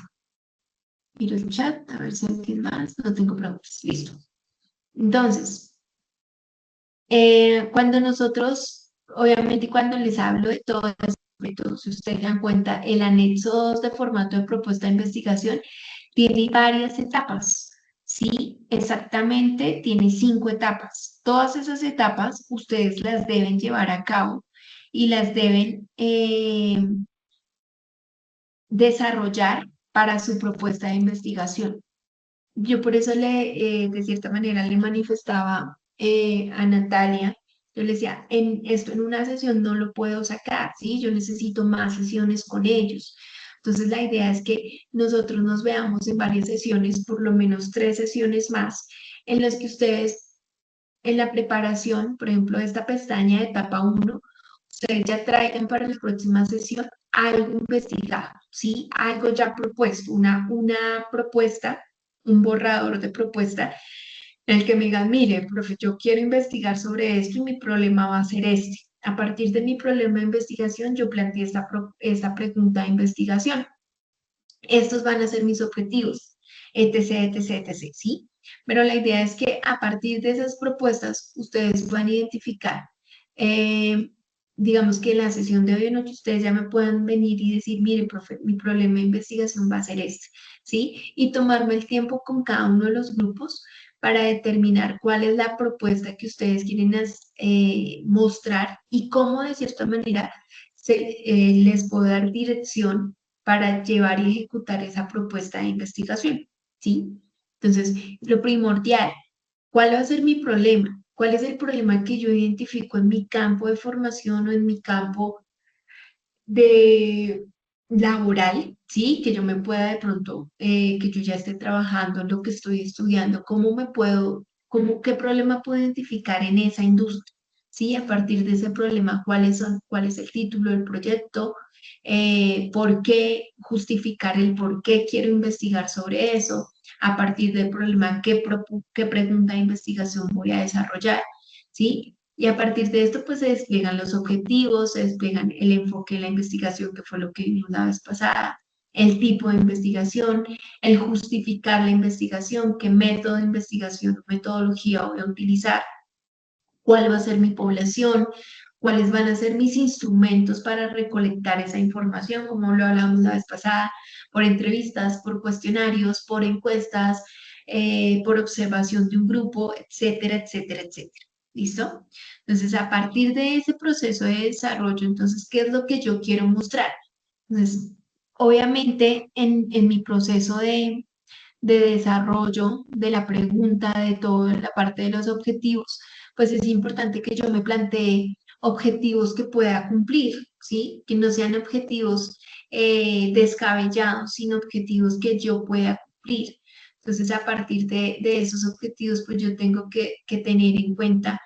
Miro el chat, a ver si alguien más. No tengo preguntas, listo. Entonces, cuando nosotros, obviamente cuando les hablo de todos los métodos, si ustedes se dan cuenta, el anexo 2 de formato de propuesta de investigación tiene varias etapas, ¿sí? Exactamente, tiene 5 etapas. Todas esas etapas ustedes las deben llevar a cabo y las deben desarrollar para su propuesta de investigación. Yo por eso de cierta manera, le manifestaba a Natalia, yo le decía, esto en una sesión no lo puedo sacar, ¿sí? Yo necesito más sesiones con ellos. Entonces, la idea es que nosotros nos veamos en varias sesiones, por lo menos 3 sesiones más, en las que ustedes, en la preparación, por ejemplo, de esta pestaña de etapa 1, ustedes ya traigan para la próxima sesión algo investigado, ¿sí? Algo ya propuesto, una propuesta, un borrador de propuesta, en el que me digan, mire, profe, yo quiero investigar sobre esto y mi problema va a ser este. A partir de mi problema de investigación, yo planteé esta pregunta de investigación. Estos van a ser mis objetivos, etc., etc., etc., ¿sí? Pero la idea es que a partir de esas propuestas, ustedes puedan identificar, digamos que en la sesión de hoy en noche ustedes ya me puedan venir y decir, mire, profe, mi problema de investigación va a ser este, ¿sí? Y tomarme el tiempo con cada uno de los grupos para determinar cuál es la propuesta que ustedes quieren mostrar y cómo de cierta manera les puedo dar dirección para llevar y ejecutar esa propuesta de investigación, ¿sí? Entonces, lo primordial, ¿cuál va a ser mi problema? ¿Cuál es el problema que yo identifico en mi campo de formación o en mi campo de laboral, ¿sí? Que yo me pueda de pronto, que yo ya esté trabajando en lo que estoy estudiando, qué problema puedo identificar en esa industria, ¿sí? A partir de ese problema, cuál es el título del proyecto, por qué justificar el por qué quiero investigar sobre eso, a partir del problema, qué pregunta de investigación voy a desarrollar, ¿sí? Y a partir de esto, pues se despliegan los objetivos, se despliegan el enfoque en la investigación, que fue lo que vimos la vez pasada, el tipo de investigación, el justificar la investigación, qué método de investigación o metodología voy a utilizar, cuál va a ser mi población, cuáles van a ser mis instrumentos para recolectar esa información, como lo hablamos la vez pasada, por entrevistas, por cuestionarios, por encuestas, por observación de un grupo, etcétera, etcétera, etcétera. ¿Listo? Entonces, a partir de ese proceso de desarrollo, entonces, ¿qué es lo que yo quiero mostrar? Entonces, obviamente, en mi proceso de desarrollo de la pregunta, de toda la parte de los objetivos, pues es importante que yo me plantee objetivos que pueda cumplir, ¿sí? Que no sean objetivos descabellados, sino objetivos que yo pueda cumplir. Entonces, a partir de esos objetivos, pues yo tengo que tener en cuenta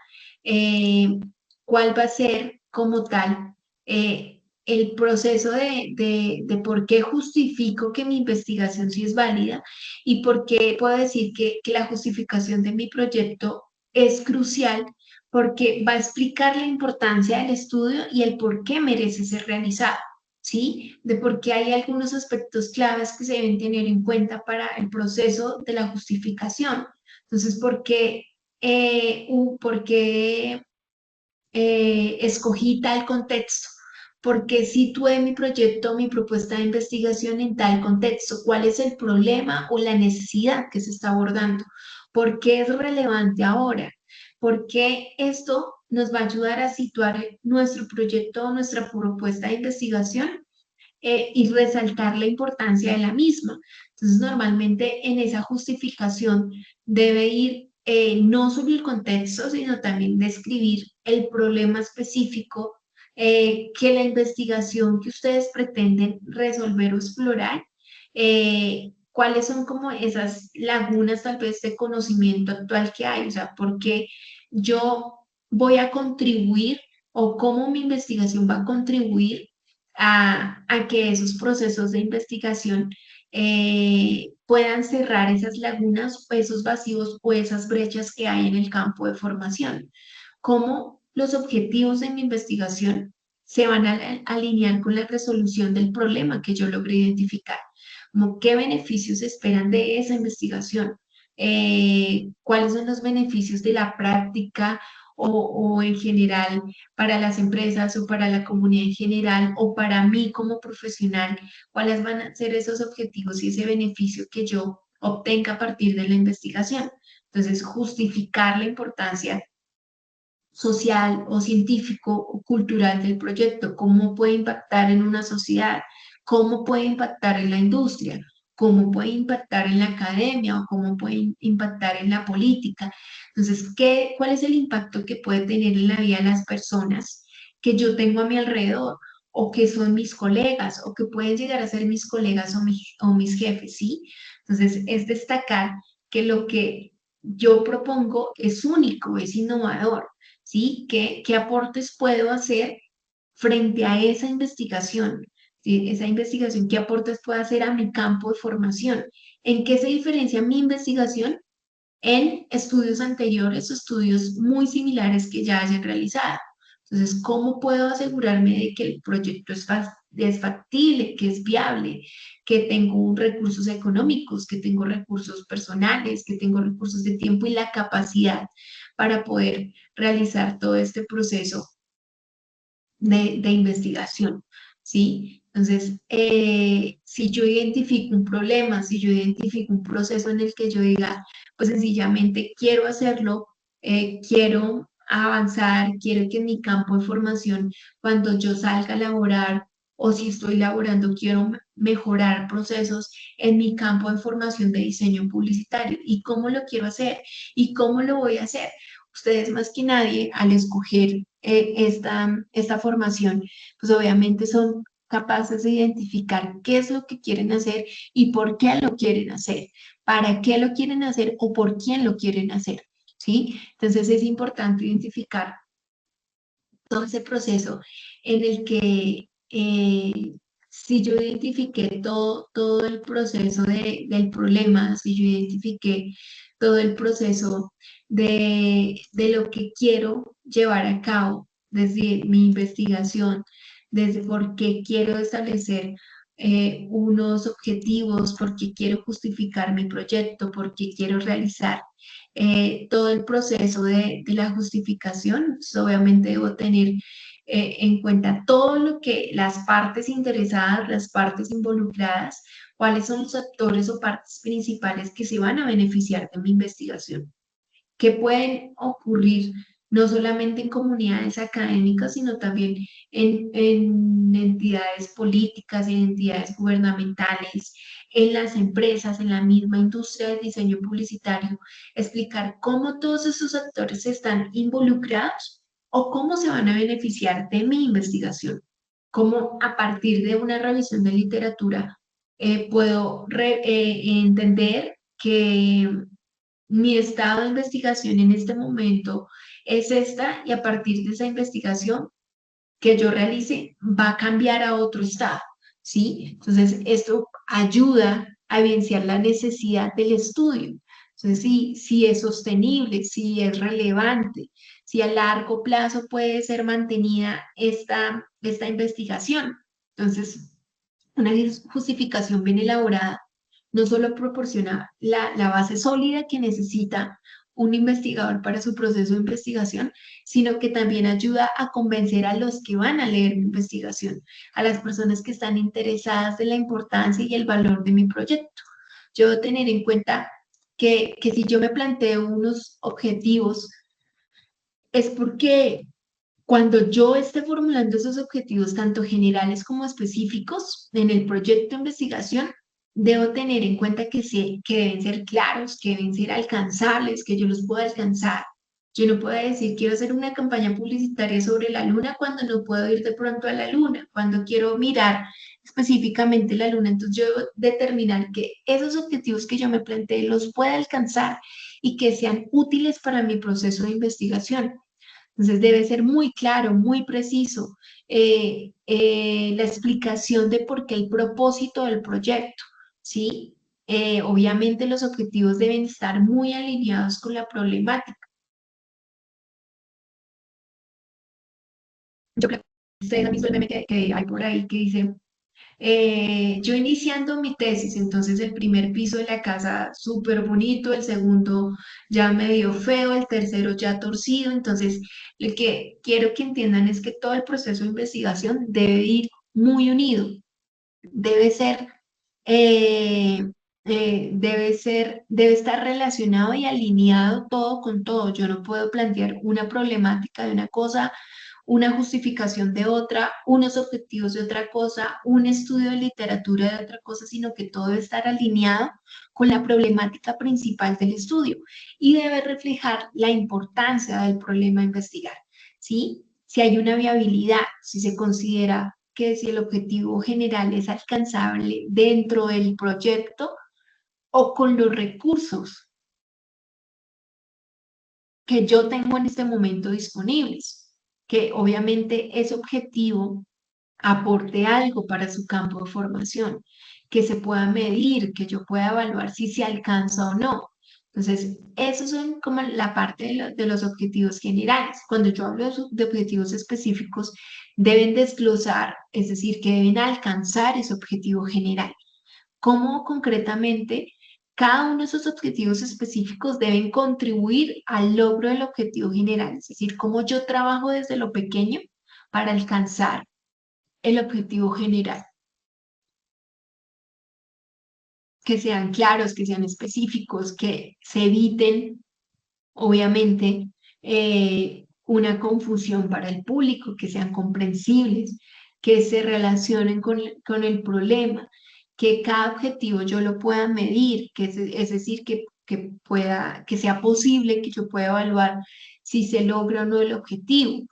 cuál va a ser como tal el proceso de por qué justifico que mi investigación sí es válida y por qué puedo decir que la justificación de mi proyecto es crucial, porque va a explicar la importancia del estudio y el por qué merece ser realizado, ¿sí? De por qué hay algunos aspectos claves que se deben tener en cuenta para el proceso de la justificación. Entonces, por qué escogí tal contexto? Porque situé mi proyecto, mi propuesta de investigación en tal contexto. ¿Cuál es el problema o la necesidad que se está abordando? ¿Por qué es relevante ahora? Porque esto nos va a ayudar a situar nuestro proyecto o nuestra propuesta de investigación y resaltar la importancia de la misma. Entonces, normalmente en esa justificación debe ir no solo el contexto, sino también describir el problema específico que la investigación que ustedes pretenden resolver o explorar, cuáles son como esas lagunas tal vez de conocimiento actual que hay, o sea, por qué yo voy a contribuir o cómo mi investigación va a contribuir a que esos procesos de investigación puedan cerrar esas lagunas, esos vacíos o esas brechas que hay en el campo de formación. Cómo los objetivos de mi investigación se van a alinear con la resolución del problema que yo logré identificar. Como qué beneficios esperan de esa investigación, cuáles son los beneficios de la práctica o en general para las empresas o para la comunidad en general o para mí como profesional, cuáles van a ser esos objetivos y ese beneficio que yo obtenga a partir de la investigación. Entonces, justificar la importancia social o científico o cultural del proyecto, cómo puede impactar en una sociedad, cómo puede impactar en la industria, cómo puede impactar en la academia o cómo puede impactar en la política. Entonces, ¿cuál es el impacto que puede tener en la vida de las personas que yo tengo a mi alrededor o que son mis colegas o que pueden llegar a ser mis colegas o mis jefes, ¿sí? Entonces, es destacar que lo que yo propongo es único, es innovador. ¿Sí? ¿Qué aportes puedo hacer frente a esa investigación? ¿Sí? Esa investigación, ¿qué aportes puedo hacer a mi campo de formación? ¿En qué se diferencia mi investigación en estudios anteriores o estudios muy similares que ya hayan realizado? Entonces, ¿cómo puedo asegurarme de que el proyecto es factible, que es viable, que tengo recursos económicos, que tengo recursos personales, que tengo recursos de tiempo y la capacidad para poder realizar todo este proceso de investigación? ¿Sí? Entonces, si yo identifico un problema, si yo identifico un proceso en el que yo diga, pues sencillamente quiero hacerlo, quiero avanzar, quiero que en mi campo de formación, cuando yo salga a laborar o si estoy laborando, quiero mejorar procesos en mi campo de formación de diseño publicitario. ¿Y cómo lo quiero hacer? ¿Y cómo lo voy a hacer? Ustedes más que nadie, al escoger esta formación, pues obviamente son capaces de identificar qué es lo que quieren hacer y por qué lo quieren hacer, para qué lo quieren hacer o por quién lo quieren hacer, ¿sí? Entonces es importante identificar todo ese proceso en el que si yo identifiqué todo el proceso del problema, si yo identifiqué todo el proceso de lo que quiero llevar a cabo desde mi investigación, desde por qué quiero establecer unos objetivos, por qué quiero justificar mi proyecto, por qué quiero realizar todo el proceso de la justificación, pues obviamente debo tener en cuenta todo lo que las partes interesadas, las partes involucradas, cuáles son los actores o partes principales que se van a beneficiar de mi investigación, que pueden ocurrir no solamente en comunidades académicas, sino también en entidades políticas, en entidades gubernamentales, en las empresas, en la misma industria del diseño publicitario, explicar cómo todos esos actores están involucrados o cómo se van a beneficiar de mi investigación, cómo a partir de una revisión de literatura puedo entender que mi estado de investigación en este momento es esta y a partir de esa investigación que yo realice va a cambiar a otro estado, ¿sí? Entonces, esto ayuda a evidenciar la necesidad del estudio. Entonces, si es sostenible, si es relevante, si a largo plazo puede ser mantenida esta investigación. Entonces, una justificación bien elaborada no solo proporciona la base sólida que necesita un investigador para su proceso de investigación, sino que también ayuda a convencer a los que van a leer mi investigación, a las personas que están interesadas en la importancia y el valor de mi proyecto. Yo debo tener en cuenta que si yo me planteo unos objetivos, es porque cuando yo esté formulando esos objetivos, tanto generales como específicos, en el proyecto de investigación, debo tener en cuenta que deben ser claros, que deben ser alcanzables, que yo los pueda alcanzar. Yo no puedo decir, quiero hacer una campaña publicitaria sobre la luna cuando no puedo ir de pronto a la luna, cuando quiero mirar específicamente la luna. Entonces yo debo determinar que esos objetivos que yo me planteé los pueda alcanzar y que sean útiles para mi proceso de investigación. Entonces debe ser muy claro, muy preciso la explicación de por qué el propósito del proyecto, ¿sí? Obviamente los objetivos deben estar muy alineados con la problemática. Yo creo que ustedes han visto el meme que hay por ahí que dice, yo iniciando mi tesis, entonces el primer piso de la casa súper bonito, el segundo ya medio feo, el tercero ya torcido, entonces lo que quiero que entiendan es que todo el proceso de investigación debe ir muy unido, debe ser, eh, debe estar relacionado y alineado todo con todo. Yo no puedo plantear una problemática de una cosa, una justificación de otra, unos objetivos de otra cosa, un estudio de literatura de otra cosa, sino que todo debe estar alineado con la problemática principal del estudio y debe reflejar la importancia del problema a investigar, ¿sí? Si hay una viabilidad, si se considera que si el objetivo general es alcanzable dentro del proyecto o con los recursos que yo tengo en este momento disponibles, que obviamente ese objetivo aporte algo para su campo de formación, que se pueda medir, que yo pueda evaluar si se alcanza o no. Entonces, esos son como la parte de los objetivos generales. Cuando yo hablo de objetivos específicos, deben desglosar, es decir, que deben alcanzar ese objetivo general. ¿Cómo concretamente cada uno de esos objetivos específicos deben contribuir al logro del objetivo general? Es decir, cómo yo trabajo desde lo pequeño para alcanzar el objetivo general, que sean claros, que sean específicos, que se eviten, obviamente, una confusión para el público, que sean comprensibles, que se relacionen con el problema, que cada objetivo yo lo pueda medir, es decir, que sea posible que yo pueda evaluar si se logra o no el objetivo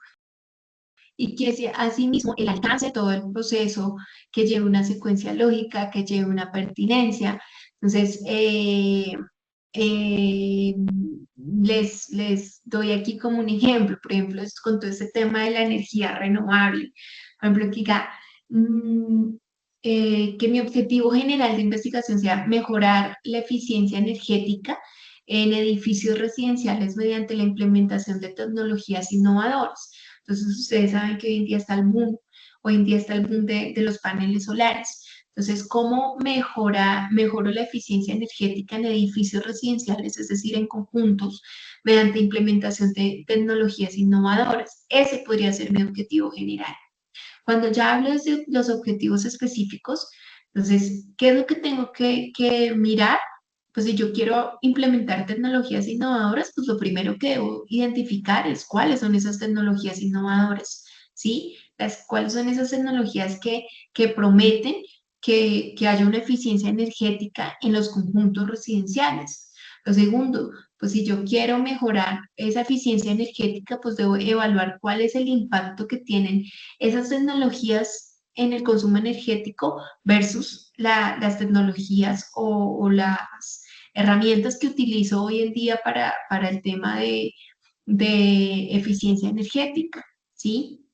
y que sea asimismo el alcance de todo el proceso, que lleve una secuencia lógica, que lleve una pertinencia. Entonces, eh, les doy aquí como un ejemplo, por ejemplo, con todo este tema de la energía renovable. Por ejemplo, que diga, mm, que mi objetivo general de investigación sea mejorar la eficiencia energética en edificios residenciales mediante la implementación de tecnologías innovadoras. Entonces, ustedes saben que hoy en día está el boom de los paneles solares. Entonces, ¿cómo mejoro la eficiencia energética en edificios residenciales, es decir, en conjuntos, mediante implementación de tecnologías innovadoras? Ese podría ser mi objetivo general. Cuando ya hablo de los objetivos específicos, entonces, ¿qué es lo que tengo que mirar? Pues si yo quiero implementar tecnologías innovadoras, pues lo primero que debo identificar es cuáles son esas tecnologías innovadoras, ¿sí? Cuáles son esas tecnologías que prometen que haya una eficiencia energética en los conjuntos residenciales. Lo segundo, pues si yo quiero mejorar esa eficiencia energética, pues debo evaluar cuál es el impacto que tienen esas tecnologías en el consumo energético versus las tecnologías o las herramientas que utilizo hoy en día para el tema de eficiencia energética, ¿sí?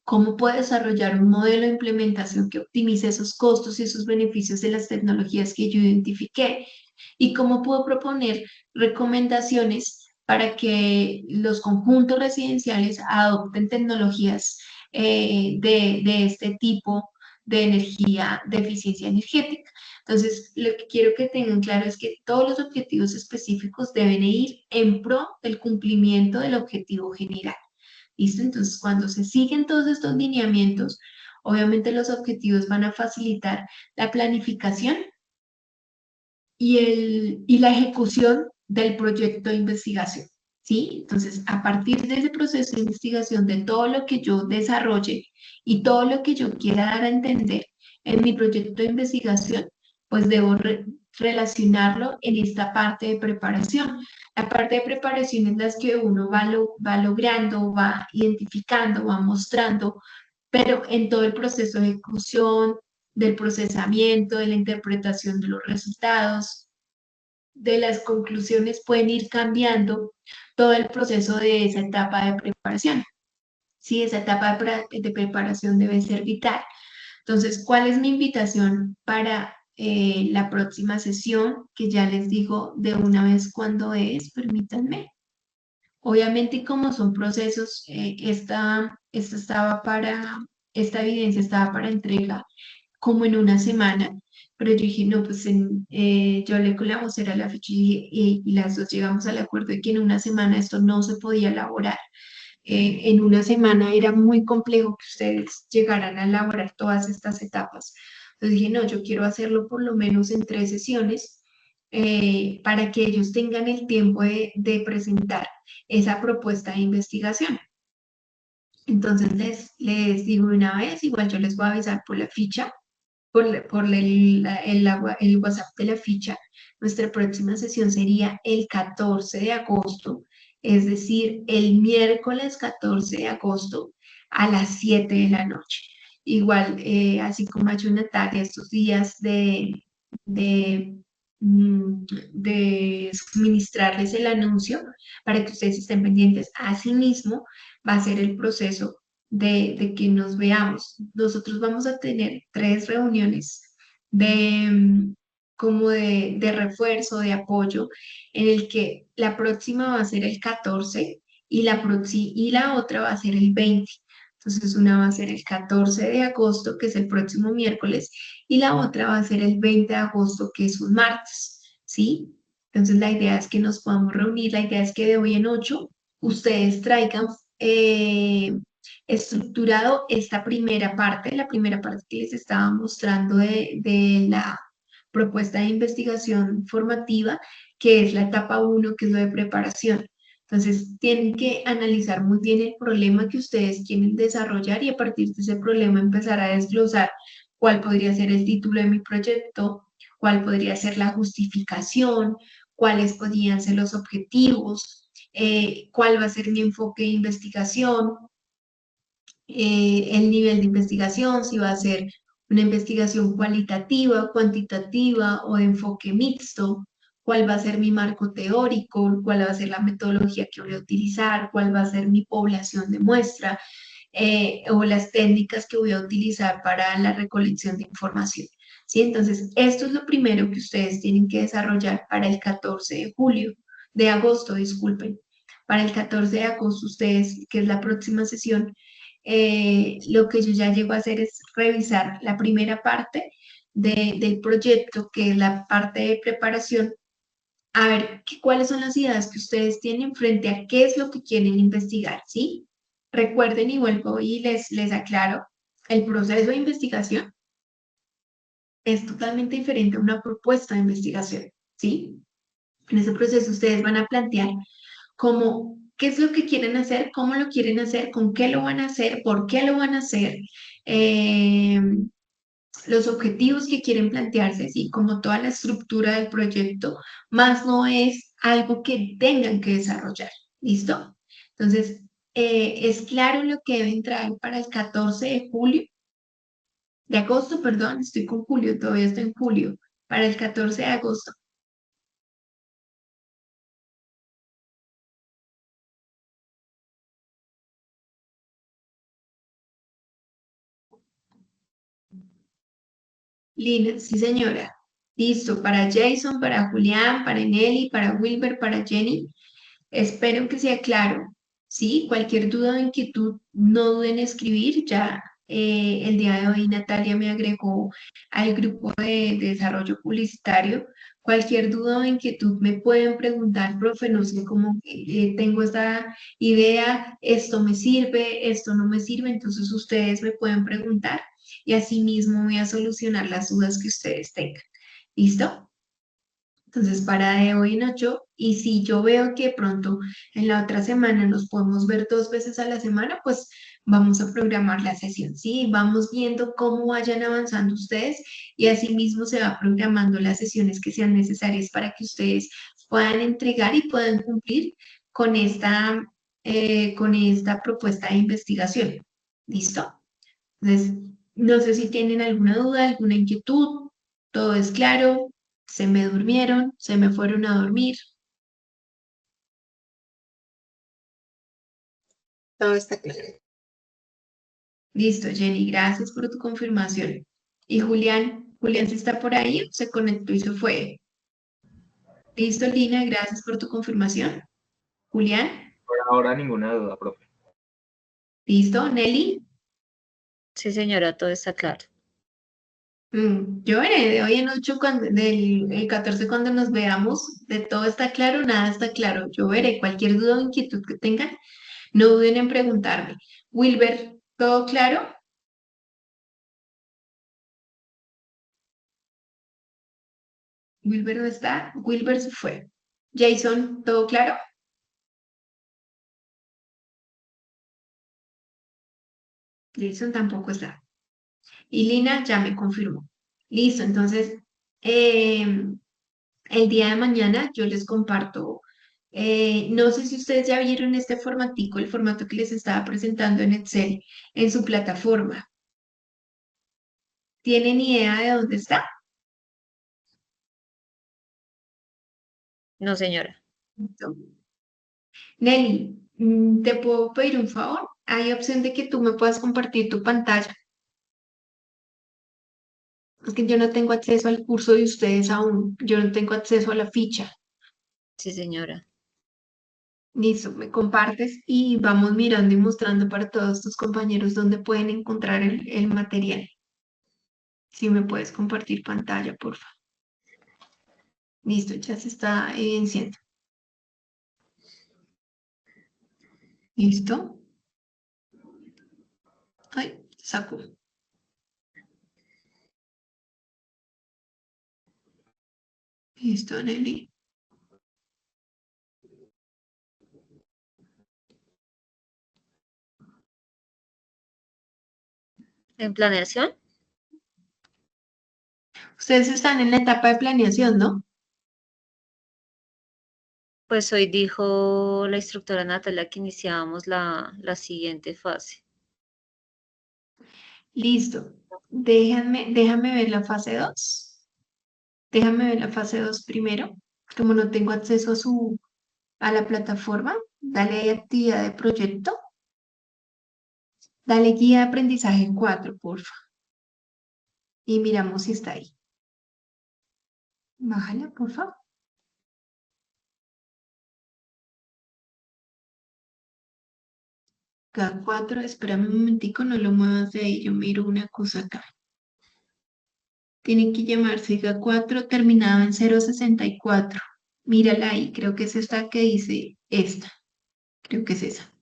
cómo puedo desarrollar un modelo de implementación que optimice esos costos y esos beneficios de las tecnologías que yo identifiqué y cómo puedo proponer recomendaciones para que los conjuntos residenciales adopten tecnologías de este tipo de energía, de eficiencia energética. Entonces, lo que quiero que tengan claro es que todos los objetivos específicos deben ir en pro del cumplimiento del objetivo general. ¿Listo? Entonces, cuando se siguen todos estos lineamientos, obviamente los objetivos van a facilitar la planificación y la ejecución del proyecto de investigación. ¿Sí? Entonces, a partir de ese proceso de investigación, de todo lo que yo desarrolle y todo lo que yo quiera dar a entender en mi proyecto de investigación, pues debo relacionarlo en esta parte de preparación. La parte de preparación es la que uno va logrando, va identificando, va mostrando, pero en todo el proceso de ejecución, del procesamiento, de la interpretación de los resultados, de las conclusiones pueden ir cambiando todo el proceso de esa etapa de preparación. Sí, esa etapa de preparación debe ser vital. Entonces, ¿cuál es mi invitación para la próxima sesión? Que ya les digo de una vez cuándo es, permítanme. Obviamente, como son procesos, esta evidencia estaba para entrega como en una semana, pero yo dije, no, pues yo hablé con la vocera a la fecha y las dos llegamos al acuerdo de que en una semana esto no se podía elaborar. En una semana era muy complejo que ustedes llegaran a elaborar todas estas etapas. Entonces dije, no, yo quiero hacerlo por lo menos en 3 sesiones para que ellos tengan el tiempo de presentar esa propuesta de investigación. Entonces les digo una vez, igual yo les voy a avisar por la ficha el WhatsApp de la ficha. Nuestra próxima sesión sería el 14 de agosto, es decir, el miércoles 14 de agosto a las 7 de la noche. Igual, así como ha hecho Natalia estos días de, de suministrarles el anuncio para que ustedes estén pendientes. Asimismo, va a ser el proceso de que nos veamos. Nosotros vamos a tener 3 reuniones como de refuerzo, de apoyo, en el que la próxima va a ser el 14 y la otra va a ser el 20. Entonces, una va a ser el 14 de agosto, que es el próximo miércoles, y la otra va a ser el 20 de agosto, que es un martes, ¿sí? Entonces, la idea es que nos podamos reunir, la idea es que de hoy en 8 ustedes traigan estructurado esta primera parte, la primera parte que les estaba mostrando de la propuesta de investigación formativa, que es la etapa 1, que es lo de preparación. Entonces, tienen que analizar muy bien el problema que ustedes quieren desarrollar y a partir de ese problema empezar a desglosar cuál podría ser el título de mi proyecto, cuál podría ser la justificación, cuáles podrían ser los objetivos, cuál va a ser mi enfoque de investigación, el nivel de investigación, si va a ser una investigación cualitativa, cuantitativa o de enfoque mixto, cuál va a ser mi marco teórico, cuál va a ser la metodología que voy a utilizar, cuál va a ser mi población de muestra o las técnicas que voy a utilizar para la recolección de información. ¿Sí? Entonces, esto es lo primero que ustedes tienen que desarrollar para el 14 de agosto, disculpen. Para el 14 de agosto, ustedes, que es la próxima sesión, lo que yo ya llego a hacer es revisar la primera parte del proyecto, que es la parte de preparación, a ver cuáles son las ideas que ustedes tienen frente a qué es lo que quieren investigar, ¿sí? Recuerden y vuelvo y les aclaro, el proceso de investigación es totalmente diferente a una propuesta de investigación, ¿sí? En ese proceso ustedes van a plantear como qué es lo que quieren hacer, cómo lo quieren hacer, con qué lo van a hacer, por qué lo van a hacer, eh, los objetivos que quieren plantearse, ¿sí? Como toda la estructura del proyecto, más no es algo que tengan que desarrollar, ¿listo? Entonces, es claro lo que deben traer para el 14 de julio, de agosto, perdón, estoy con julio, todavía estoy en julio, para el 14 de agosto. Lina, sí señora. Listo, para Jason, para Julián, para Nelly, para Wilber, para Jenny. Espero que sea claro. Sí, cualquier duda o inquietud, no duden en escribir. Ya el día de hoy Natalia me agregó al grupo de desarrollo publicitario. Cualquier duda o inquietud me pueden preguntar, profe, no sé cómo tengo esta idea, esto me sirve, esto no me sirve, entonces ustedes me pueden preguntar y así mismo voy a solucionar las dudas que ustedes tengan. ¿Listo? Entonces, para de hoy en 8, y si yo veo que pronto en la otra semana nos podemos ver 2 veces a la semana, pues vamos a programar la sesión, ¿sí? Vamos viendo cómo vayan avanzando ustedes y así mismo se va programando las sesiones que sean necesarias para que ustedes puedan entregar y puedan cumplir con esta propuesta de investigación. ¿Listo? Entonces, no sé si tienen alguna duda, alguna inquietud, todo es claro, se me durmieron, se me fueron a dormir.
Todo está claro.
Listo, Jenny, gracias por tu confirmación. Y Julián, ¿sí está por ahí? Se conectó y se fue. Listo, Lina, gracias por tu confirmación. Julián,
Por ahora ninguna duda, profe.
listo, Nelly.
Sí, señora, todo está claro.
Yo veré de hoy en 8, del el 14 cuando nos veamos, de todo está claro, nada está claro. Yo veré cualquier duda o inquietud que tengan, no duden en preguntarme. Wilber, ¿todo claro? Wilber no está, Wilber se fue. Jason, ¿todo claro? Jason tampoco está. Y Lina ya me confirmó. Listo, entonces, el día de mañana yo les comparto, no sé si ustedes ya vieron este formatico, el formato que les estaba presentando en Excel en su plataforma. ¿Tienen idea de dónde está?
No, señora.
Listo. Nelly, ¿te puedo pedir un favor? Hay opción de que tú me puedas compartir tu pantalla. Es que yo no tengo acceso al curso de ustedes aún. Yo no tengo acceso a la ficha.
Sí, señora.
Listo, me compartes y vamos mirando y mostrando para todos tus compañeros dónde pueden encontrar el material. Si me puedes compartir pantalla, por favor. Listo, ya se está evidenciando. ¿Listo? Ay, saco. Listo, Nelly.
¿En planeación?
Ustedes están en la etapa de planeación, ¿no?
Pues hoy dijo la instructora Natalia que iniciábamos la siguiente fase.
Listo. Déjame ver la fase 2. Déjame ver la fase 2 primero. Como no tengo acceso a la plataforma, dale ahí actividad de proyecto. Dale guía de aprendizaje 4, porfa. Y miramos si está ahí. Bájala, porfa. K4, espérame un momentico, no lo muevas de ahí, yo miro una cosa acá. Tiene que llamarse K4 terminado en 064. Mírala ahí, creo que es esta que dice esta. Creo que es esa.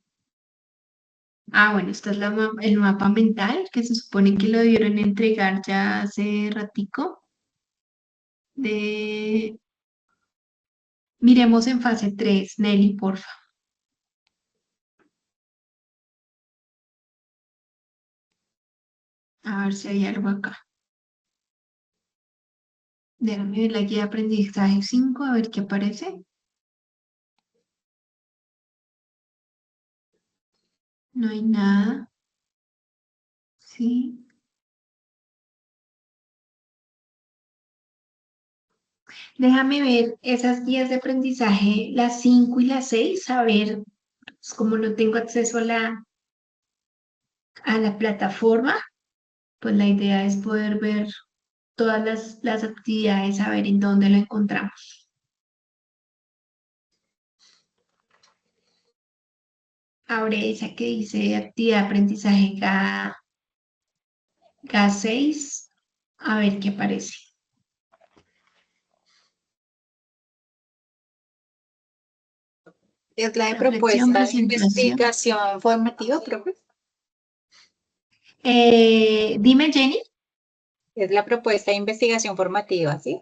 Ah, bueno, esta es el mapa mental que se supone que lo debieron entregar ya hace ratico. De... Miremos en fase 3, Nelly, porfa. A ver si hay algo acá. Déjame ver la guía de aprendizaje 5, a ver qué aparece. No hay nada. Sí. Déjame ver esas guías de aprendizaje, las 5 y las 6, a ver, pues como no tengo acceso a la plataforma, pues la idea es poder ver. todas las actividades, a ver en dónde lo encontramos. Abre esa que dice actividad de aprendizaje K6, a ver qué aparece.
Es la de
Reflexión,
propuesta de
presentación.
investigación formativa, profe.
Dime, Jenny.
Es la propuesta de investigación formativa, ¿sí?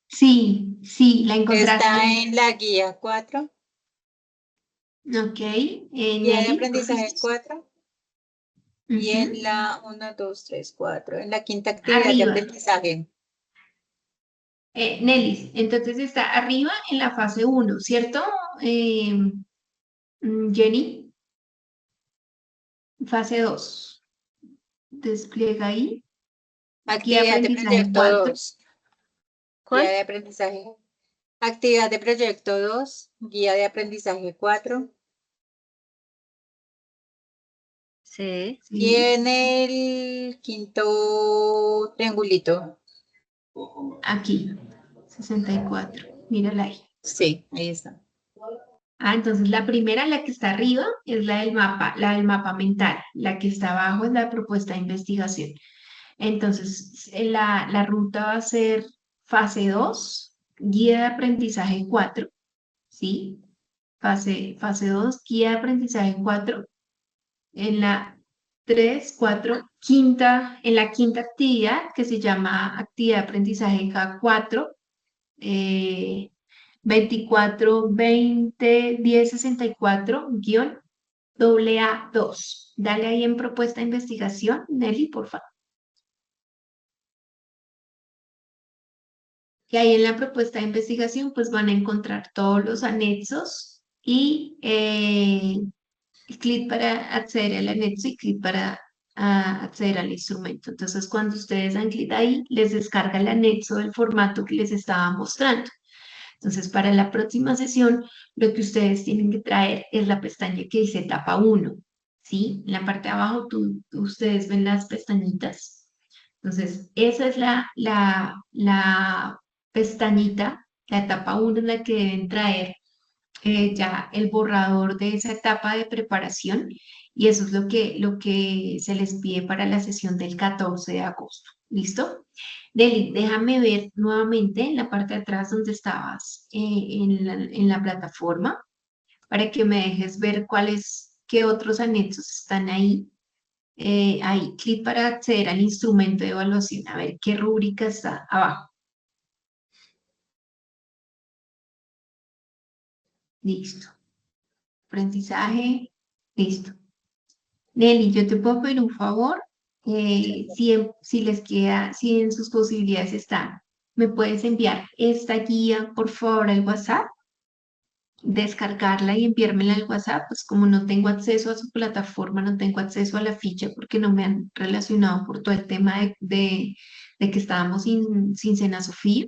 Sí, sí, la encontraste.
Está en la guía 4,
Ok,
guía de
Nelly.
aprendizaje 4 y
Ujú.
en la 1, 2, 3, 4, en la quinta actividad de
Arriba.
aprendizaje.
Nelly, entonces está arriba en la fase 1, ¿cierto? Eh, Jenny, fase 2. Despliega ahí. Guía de
Actividad de
aprendizaje
proyecto
4.
2, guía
¿Cuál?
de aprendizaje. Actividad de proyecto 2, guía de aprendizaje 4.
Sí.
Y
Sí,
en el quinto triangulito.
aquí, 64. Mírala ahí.
Sí, ahí está.
Entonces la primera, la que está arriba, es la del mapa mental. La que está abajo es la propuesta de investigación. Entonces, la ruta va a ser fase 2, guía de aprendizaje 4, ¿sí? Fase 2, guía de aprendizaje 4. En la 3, 4, en la quinta actividad, que se llama actividad de aprendizaje K4, 24, 20, 10, 64, guión AA2. Dale ahí en propuesta de investigación, Nelly, por favor. Que ahí en la propuesta de investigación pues van a encontrar todos los anexos y clic para acceder al anexo y clic para acceder al instrumento. Entonces cuando ustedes dan clic ahí, les descarga el anexo del formato que les estaba mostrando. Entonces para la próxima sesión, lo que ustedes tienen que traer es la pestaña que dice etapa 1. ¿Sí? En la parte de abajo ustedes ven las pestañitas. Entonces, esa es la pestañita, la etapa 1 en la que deben traer ya el borrador de esa etapa de preparación y eso es lo que se les pide para la sesión del 14 de agosto. ¿Listo? Deli, déjame ver nuevamente en la parte de atrás donde estabas en la plataforma para que me dejes ver qué otros anexos están ahí. Ahí, clic para acceder al instrumento de evaluación, a ver qué rúbrica está abajo. Listo. Aprendizaje, listo. Nelly, yo te puedo pedir un favor, si les queda, si en sus posibilidades está, me puedes enviar esta guía, por favor, al WhatsApp, descargarla y enviármela al WhatsApp, pues como no tengo acceso a su plataforma, no tengo acceso a la ficha porque no me han relacionado por todo el tema de que estábamos sin Sena Sofía.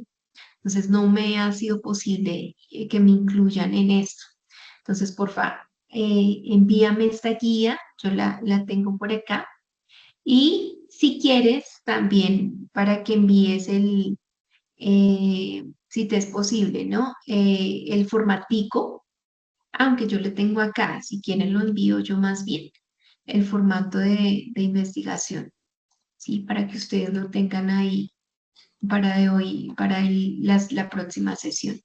Entonces no me ha sido posible que me incluyan en esto. Entonces, por favor, envíame esta guía, yo la tengo por acá. Y si quieres, también para que envíes si te es posible, ¿no? El formatico, aunque yo lo tengo acá, si quieren lo envío yo más bien, el formato de investigación, ¿sí? Para que ustedes lo tengan ahí para de hoy, para la próxima sesión.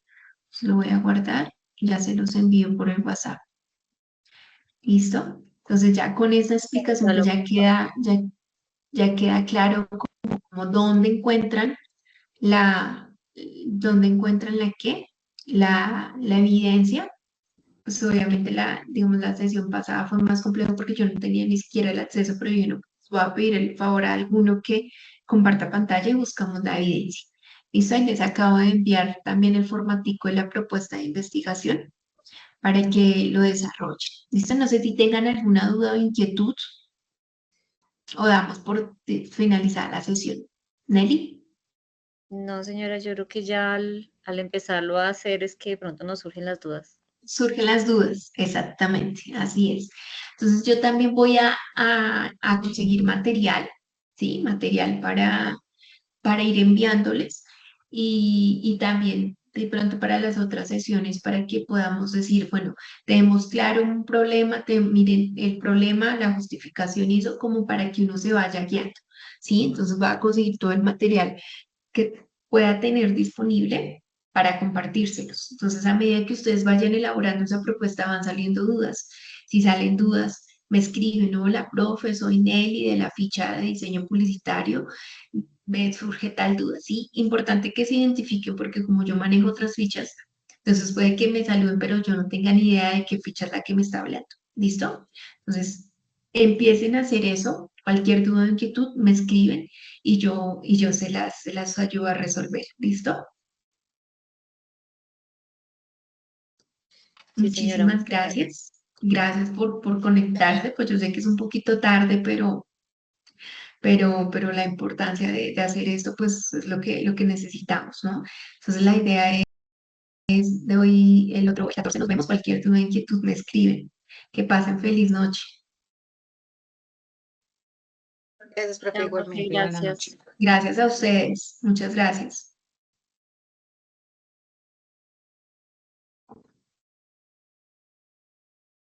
Lo voy a guardar y ya se los envío por el WhatsApp. ¿Listo? Entonces ya con esa explicación pues
Dale.
ya queda claro como dónde encuentran la, dónde encuentran la qué, la evidencia. Pues obviamente digamos, la sesión pasada fue más complejo porque yo no tenía ni siquiera el acceso, pero yo no voy a pedir el favor a alguno que comparta pantalla y buscamos la evidencia. Listo, y les acabo de enviar también el formatico de la propuesta de investigación para que lo desarrollen. Listo, no sé si tengan alguna duda o inquietud o damos por finalizada la sesión. Nelly,
No, señora, yo creo que ya al empezarlo a hacer es que de pronto nos surgen las dudas.
surgen las dudas, exactamente, así es. Entonces yo también voy a conseguir material, ¿sí? Material para ir enviándoles y también de pronto para las otras sesiones para que podamos decir, bueno, tenemos claro un problema, miren el problema, la justificación hizo como para que uno se vaya guiando, ¿sí? Entonces va a conseguir todo el material que pueda tener disponible para compartírselos. Entonces, a medida que ustedes vayan elaborando esa propuesta, van saliendo dudas. Si salen dudas, me escriben, hola, profe, soy Nelly de la ficha de diseño publicitario, me surge tal duda, ¿sí? Importante que se identifiquen porque como yo manejo otras fichas, entonces puede que me saluden, pero yo no tenga ni idea de qué ficha es la que me está hablando. ¿Listo? Entonces, empiecen a hacer eso. Cualquier duda o inquietud, me escriben y yo se las ayudo a resolver. ¿Listo?
Sí, señora,
Muchísimas
muchas gracias.
gracias. Gracias por conectarse. Pues yo sé que es un poquito tarde, pero la importancia de hacer esto, pues es lo que necesitamos, ¿no? Entonces la idea es de hoy, el otro 14 nos vemos. Cualquier duda o inquietud, me escriben. Que pasen feliz noche.
Gracias, profe,
Ya, profe,
igualmente. Buenas
gracias.
noches.
Gracias a ustedes. Muchas gracias.